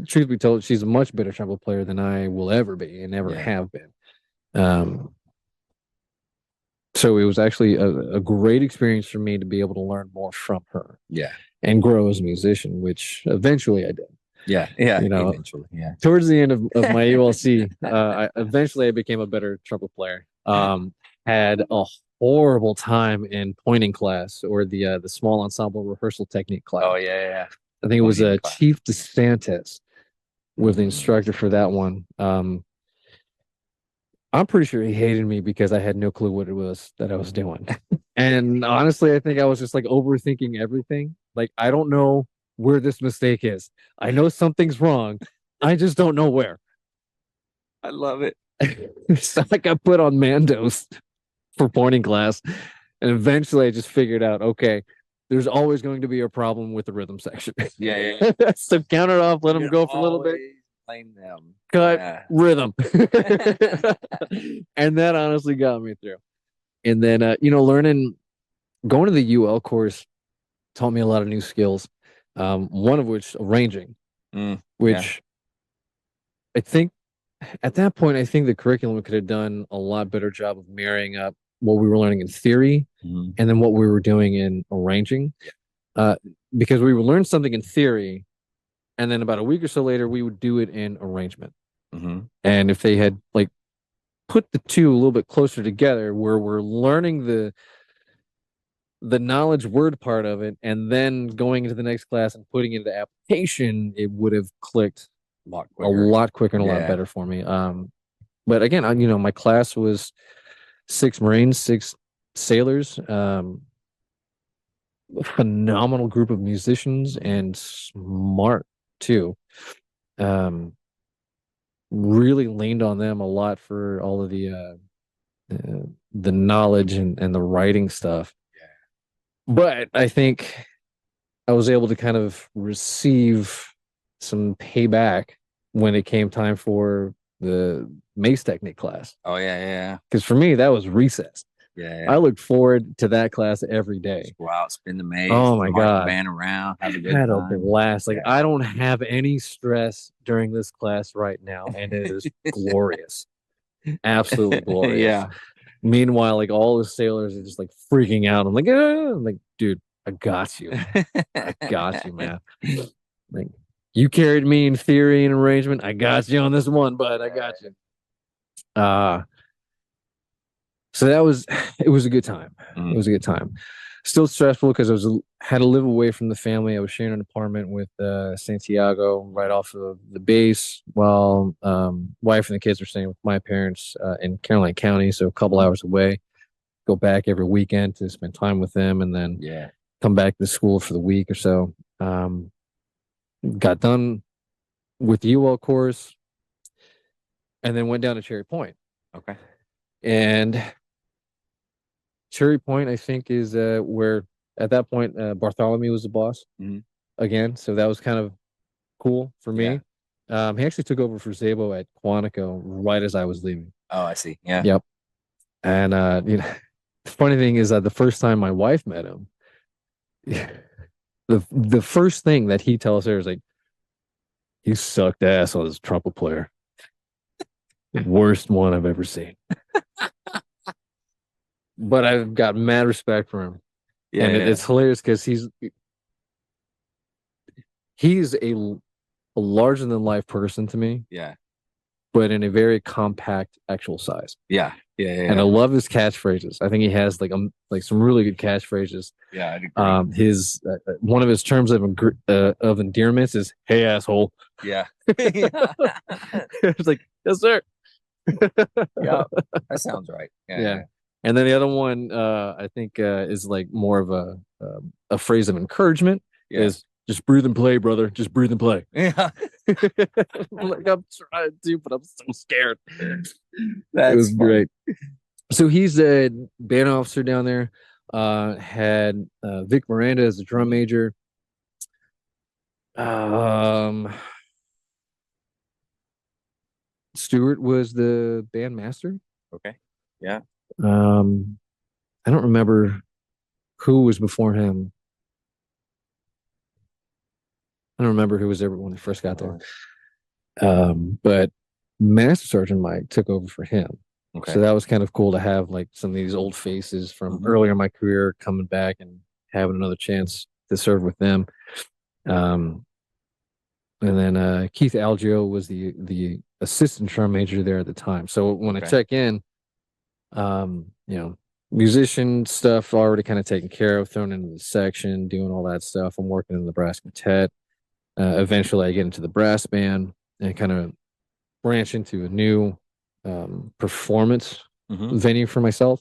S3: truth be told, she's a much better trumpet player than I will ever be and ever
S2: Yeah.
S3: have been. So it was actually a great experience for me to be able to learn more from her.
S2: Yeah.
S3: And grow as a musician, which eventually I did.
S2: Yeah. Yeah. Eventually. Yeah.
S3: Towards the end of my ULC, I became a better trumpet player. Had a horrible time in pointing class or the small ensemble rehearsal technique class.
S2: Oh yeah.
S3: I think it was
S2: Pointing class.
S3: Chief DeSantis was the instructor for that one. I'm pretty sure he hated me because I had no clue what it was that I was doing. And honestly, I think I was just like overthinking everything. Like, I don't know where this mistake is. I know something's wrong. I just don't know where.
S2: I love it.
S3: It's not like I put on Mandos for pointing class. And eventually I just figured out, okay, there's always going to be a problem with the rhythm section.
S2: Yeah.
S3: So count it off, let them go for a little bit.
S2: Blame them.
S3: Cut,
S2: Yeah.
S3: rhythm. And that honestly got me through. And then, going to the UL course taught me a lot of new skills. One of which arranging, which I think at that point, I think the curriculum could have done a lot better job of marrying up what we were learning in theory and then what we were doing in arranging. Because we would learn something in theory, and then about a week or so later, we would do it in arrangement. And if they had like put the two a little bit closer together, where we're learning the knowledge word part of it, and then going into the next class and putting it into application, it would have clicked a lot quicker and a lot better for me. But again, my class was 6 Marines, 6 sailors, phenomenal group of musicians and smart too. Really leaned on them a lot for all of the knowledge and the writing stuff. But I think I was able to kind of receive some payback when it came time for the Mace Technique class.
S2: Oh yeah.
S3: Because for me, that was recess.
S2: Yeah.
S3: I look forward to that class every day.
S2: Just go out, spin the maze.
S3: Oh my
S2: march the
S3: God.
S2: band around, have a good
S3: Had a
S2: time.
S3: blast. Like
S2: Yeah.
S3: I don't have any stress during this class right now, and it is glorious. Absolutely glorious.
S2: Yeah.
S3: Meanwhile, like all the sailors are just like freaking out. I'm like, I'm like, dude, I got you. I got you, man. Like you carried me in theory and arrangement. I got you on this one, bud. I got you. So it was a good time. It was a good time. Still stressful because had to live away from the family. I was sharing an apartment with Santiago right off of the base, while wife and the kids were staying with my parents in Caroline County, so a couple hours away. Go back every weekend to spend time with them, and then come back to school for the week or so. Got done with the UL course, and then went down to Cherry Point.
S2: Okay.
S3: And Cherry Point, I think, is where at that point Bartholomew was the boss again. So that was kind of cool for me. Yeah. He actually took over for Zabo at Quantico right as I was leaving.
S2: Oh, I see. Yeah.
S3: Yep. And you know, the funny thing is that the first time my wife met him, the first thing that he tells her is like, "He sucked ass on his trumpet player. Worst one I've ever seen." But I've got mad respect for him. Yeah, and it's hilarious because he's a larger than life person to me.
S2: Yeah.
S3: But in a very compact actual size.
S2: Yeah.
S3: And I love his catchphrases. I think he has like some really good catchphrases.
S2: Yeah, I'd agree.
S3: His one of his terms of endearments is "Hey asshole."
S2: Yeah.
S3: It's like, yes sir.
S2: Yeah, that sounds right. Yeah.
S3: And then the other one, I think, is like more of a phrase of encouragement. Is just breathe and play, brother. Just breathe and play.
S2: Yeah.
S3: Like I'm trying to, but I'm so scared.
S2: It
S3: was great. So he's a band officer down there. Had Vic Miranda as the drum major. Stewart was the band master.
S2: Okay. Yeah.
S3: I don't remember who was before him. I don't remember who was there when he first got there. But Master Sergeant Mike took over for him. Okay. So that was kind of cool to have like some of these old faces from earlier in my career coming back and having another chance to serve with them. And then Keith Algio was the assistant drum major there at the time. So when I check in, you know, musician stuff already kind of taken care of, thrown into the section, doing all that stuff. I'm working in the brass quintet. Eventually I get into the brass band and kind of branch into a new performance venue for myself.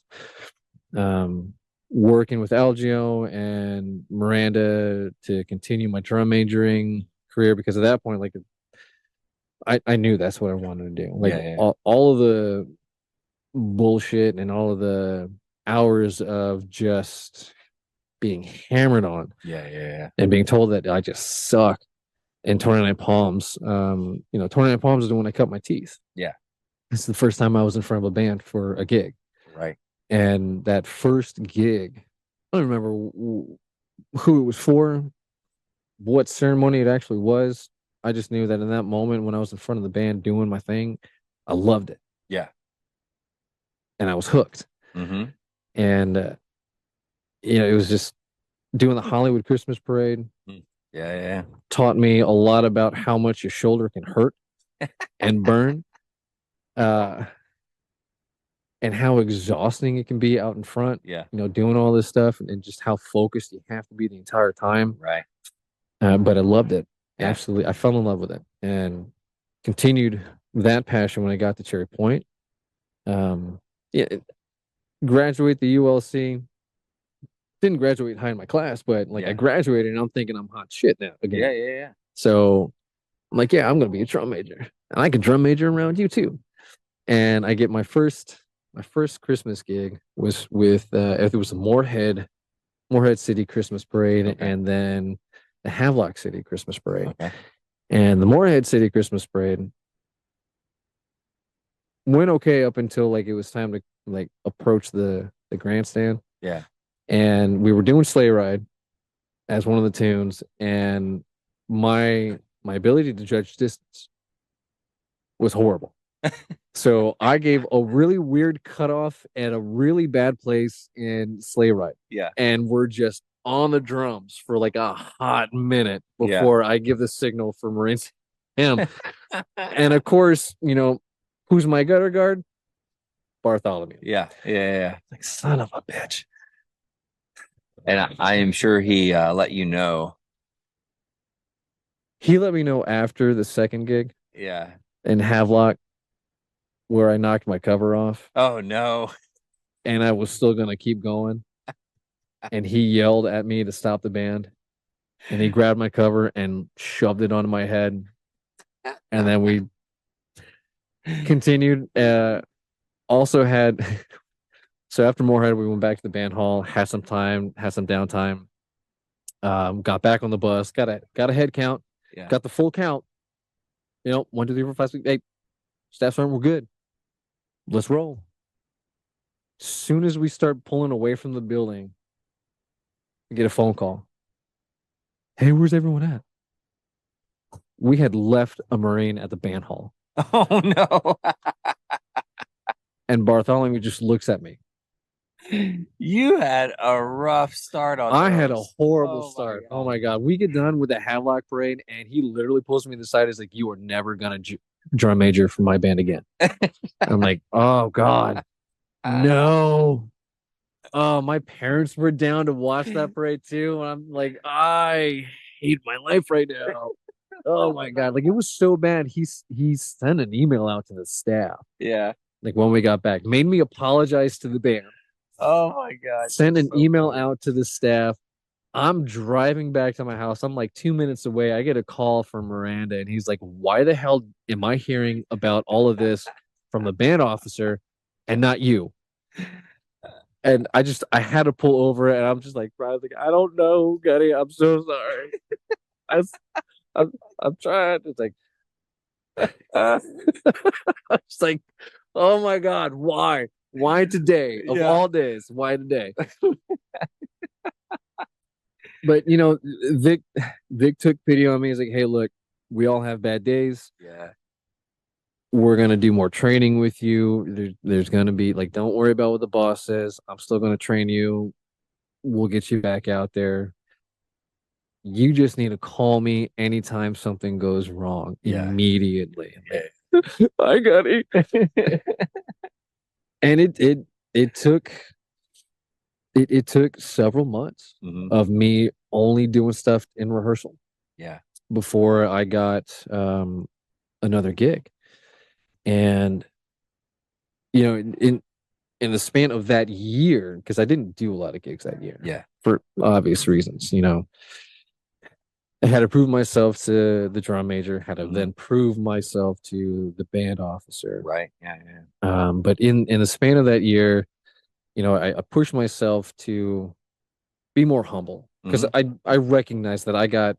S3: Working with Algio and Miranda to continue my drum majoring career, because at that point, like, I knew that's what I wanted to do. Like all of the bullshit and all of the hours of just being hammered on, and being told that I just suck. And 29 Palms, you know, 29 Palms is when I cut my teeth. Yeah, it's the first time I was in front of a band for a gig. Right. And that first gig, I don't remember who it was for, what ceremony it actually was. I just knew that in that moment when I was in front of the band doing my thing, I loved it. Yeah. And I was hooked. And, you know, it was just doing the Hollywood Christmas Parade. Taught me a lot about how much your shoulder can hurt and burn. And how exhausting it can be out in front. Yeah. You know, doing all this stuff and just how focused you have to be the entire time. Right. But I loved it. Yeah. Absolutely. I fell in love with it and continued that passion when I got to Cherry Point. Graduate the ULC. Didn't graduate high in my class, but like I graduated and I'm thinking I'm hot shit now again. Yeah. So I'm like, I'm gonna be a drum major. And I can drum major around you too. And I get my first Christmas gig was with it was a Moorhead City Christmas Parade, and then the Havelock City Christmas Parade. And the Moorhead City Christmas Parade, went okay up until like it was time to like approach the grandstand.
S2: Yeah.
S3: And we were doing Sleigh Ride as one of the tunes, and my ability to judge distance was horrible. So I gave a really weird cutoff at a really bad place in Sleigh Ride.
S2: Yeah.
S3: And we're just on the drums for like a hot minute
S2: Yeah.
S3: before I give the signal for Marines him. And of course, you know, who's my gutter guard? Bartholomew.
S2: Yeah. Like, son of a bitch. And I am sure he let you know.
S3: He let me know after the second gig
S2: Yeah.
S3: in Havelock where I knocked my cover off
S2: Oh no.
S3: and I was still gonna keep going. And he yelled at me to stop the band. And he grabbed my cover and shoved it onto my head. And then we continued. Also had so after Moorhead, we went back to the band hall, had some time, had some downtime. Got back on the bus, got a head count,
S2: Yeah.
S3: got the full count. You know, 1, 2, 3, 4, 5, 6, 8. Staff sergeant, we're good. Let's roll. As soon as we start pulling away from the building, I get a phone call. Hey, where's everyone at? We had left a Marine at the band hall.
S2: Oh no.
S3: And Bartholomew just looks at me.
S2: You had a rough start on
S3: I had a
S2: those.
S3: horrible
S2: Oh, my
S3: start.
S2: God.
S3: Oh my God. We get done with the Havelock parade, and he literally pulls me to the side. He's like, you are never going to drum major for my band again. I'm like, oh God. No. Oh, my parents were down to watch that parade too. And I'm like, I hate my life right now. Oh my God. Like, it was so bad. He sent an email out to the staff.
S2: Yeah.
S3: Like, when we got back, made me apologize to the band.
S2: Oh my God.
S3: Send an
S2: So
S3: email
S2: funny.
S3: out to the staff. I'm driving back to my house. I'm like 2 minutes away. I get a call from Miranda, and he's like, why the hell am I hearing about all of this from the band officer and not you? And I had to pull over, and I'm just like, I don't know, Gunny. I'm so sorry. I'm trying. It's like, it's like, oh my God, why? Why today of
S2: Yeah.
S3: all days? Why today? But you know, Vic took pity on me. He's like, hey, look, we all have bad days.
S2: Yeah.
S3: We're gonna do more training with you. There's gonna be like, don't worry about what the boss says. I'm still gonna train you. We'll get you back out there. You just need to call me anytime something goes wrong immediately. I got it. And it took several months of me only doing stuff in rehearsal.
S2: Yeah.
S3: Before I got another gig. And you know, in the span of that year, because I didn't do a lot of gigs that year.
S2: Yeah.
S3: For obvious reasons, you know. I had to prove myself to the drum major, had to then prove myself to the band officer.
S2: Right. Yeah.
S3: But in the span of that year, you know, I pushed myself to be more humble because I recognized that I got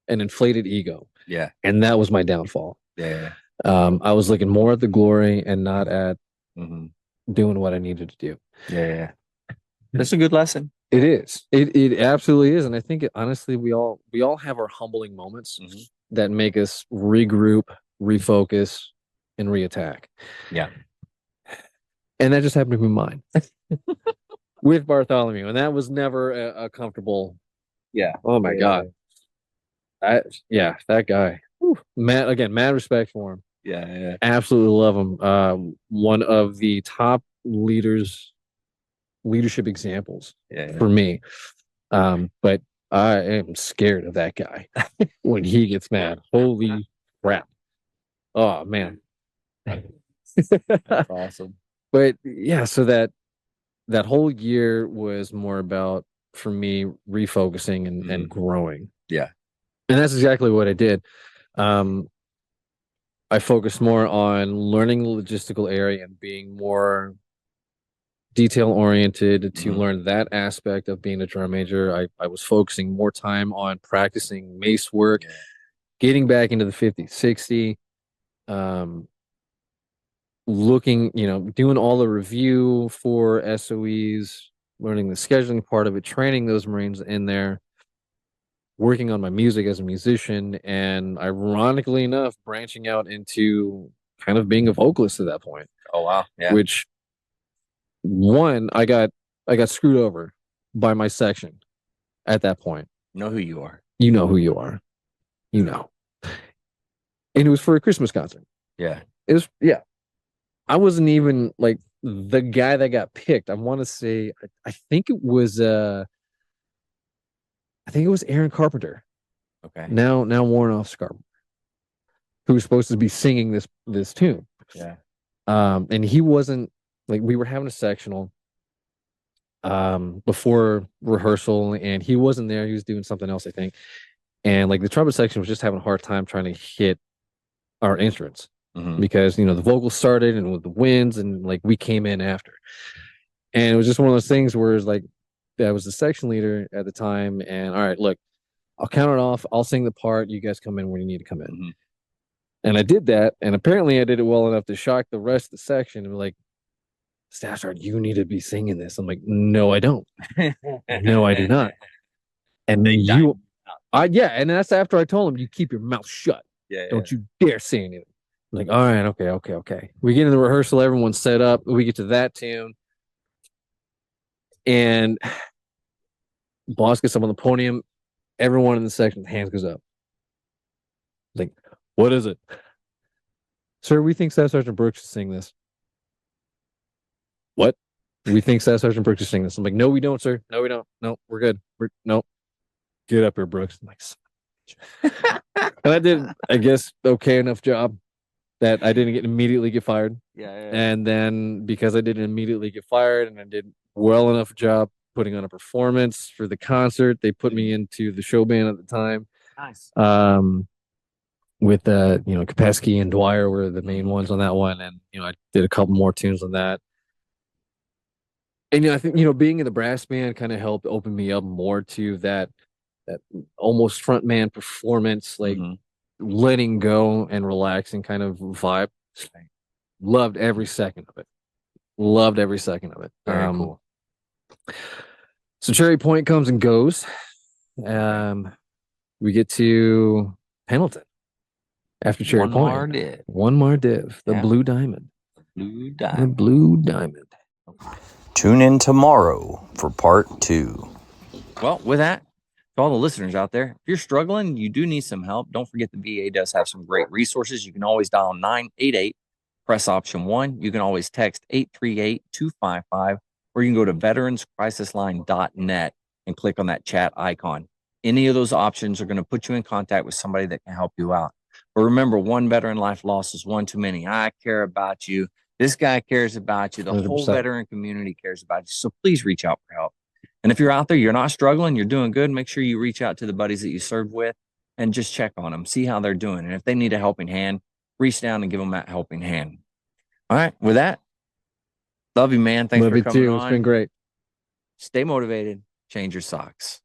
S3: an inflated ego.
S2: Yeah.
S3: And that was my downfall.
S2: Yeah.
S3: I was looking more at the glory and not at
S2: Mm-hmm.
S3: doing what I needed to do.
S2: Yeah. That's a good lesson.
S3: It is. It absolutely is. And I think honestly, we all have our humbling moments that make us regroup, refocus, and reattack.
S2: Yeah.
S3: And that just happened to be mine with Bartholomew. And that was never a comfortable.
S2: Yeah.
S3: Oh my God. That guy. Whew. Mad respect for him.
S2: Yeah.
S3: Absolutely love him. One of the top leadership examples for me. But I am scared of that guy when he gets mad. Holy crap. Oh man.
S2: That's awesome.
S3: But yeah, so that whole year was more about, for me, refocusing and growing.
S2: Yeah.
S3: And that's exactly what I did. I focused more on learning the logistical area and being more detail oriented to learn that aspect of being a drum major. I was focusing more time on practicing mace work, getting back into the 50, 60. looking, doing all the review for SOEs, learning the scheduling part of it, training those Marines in there, working on my music as a musician, and ironically enough, branching out into kind of being a vocalist at that point.
S2: Oh wow. Yeah.
S3: Which I got screwed over by my section at that point.
S2: Know who you are.
S3: You know who you are. And it was for a Christmas concert.
S2: Yeah.
S3: It was, yeah. I wasn't even like the guy that got picked. I want to say, I think it was Aaron Carpenter.
S2: Okay.
S3: Now Warren Scarborough, who was supposed to be singing this tune.
S2: Yeah.
S3: And he wasn't, like, we were having a sectional before rehearsal, and he wasn't there. He was doing something else, I think. And like the trumpet section was just having a hard time trying to hit our instruments because the vocals started and with the winds, and like we came in after. And it was just one of those things where it's like, I was the section leader at the time, and all right, look, I'll count it off. I'll sing the part. You guys come in when you need to come in. And I did that, and apparently I did it well enough to shock the rest of the section and be like, Staff Sergeant, you need to be singing this. I'm like, no, I don't. No, I do not. And and that's after I told him, you keep your mouth shut. Don't you dare say anything. I'm like, all right, okay. We get in the rehearsal, everyone's set up. We get to that tune, and boss gets up on the podium. Everyone in the section, hands goes up. Like, what is it? Sir, we think Staff Sergeant Brooks should sing this. What? We think Staff Sergeant Brooks should sing this. I'm like, no, we don't, sir. No, we don't. No, we're good. No. Get up here, Brooks. I'm like, and I did, I guess, okay enough job that I didn't immediately get fired.
S2: Yeah.
S3: And then because I didn't immediately get fired and I did well enough job putting on a performance for the concert, they put me into the show band at the time.
S2: Nice.
S3: With Kopesky and Dwyer were the main ones on that one, and I did a couple more tunes on that. And I think being in the brass band kind of helped open me up more to that almost frontman performance, like letting go and relaxing kind of vibe. Loved every second of it.
S2: Very cool.
S3: So Cherry Point comes and goes. We get to Pendleton after Cherry Point. One more div. The Blue Diamond. The Blue Diamond.
S2: Tune in tomorrow for part 2. Well, with that, to all the listeners out there, if you're struggling, you do need some help, don't forget the VA does have some great resources. You can always dial 988, press option 1. You can always text 838-255, or you can go to veteranscrisisline.net and click on that chat icon. Any of those options are going to put you in contact with somebody that can help you out. But remember, one veteran life lost is one too many. I care about you. This guy cares about you. The 100%. Whole veteran community cares about you. So please reach out for help. And if you're out there, you're not struggling, you're doing good, make sure you reach out to the buddies that you served with and just check on them, see how they're doing. And if they need a helping hand, reach down and give them that helping hand. All right. With that, love you, man. Thanks for coming on.
S3: It's been great.
S2: Stay motivated. Change your socks.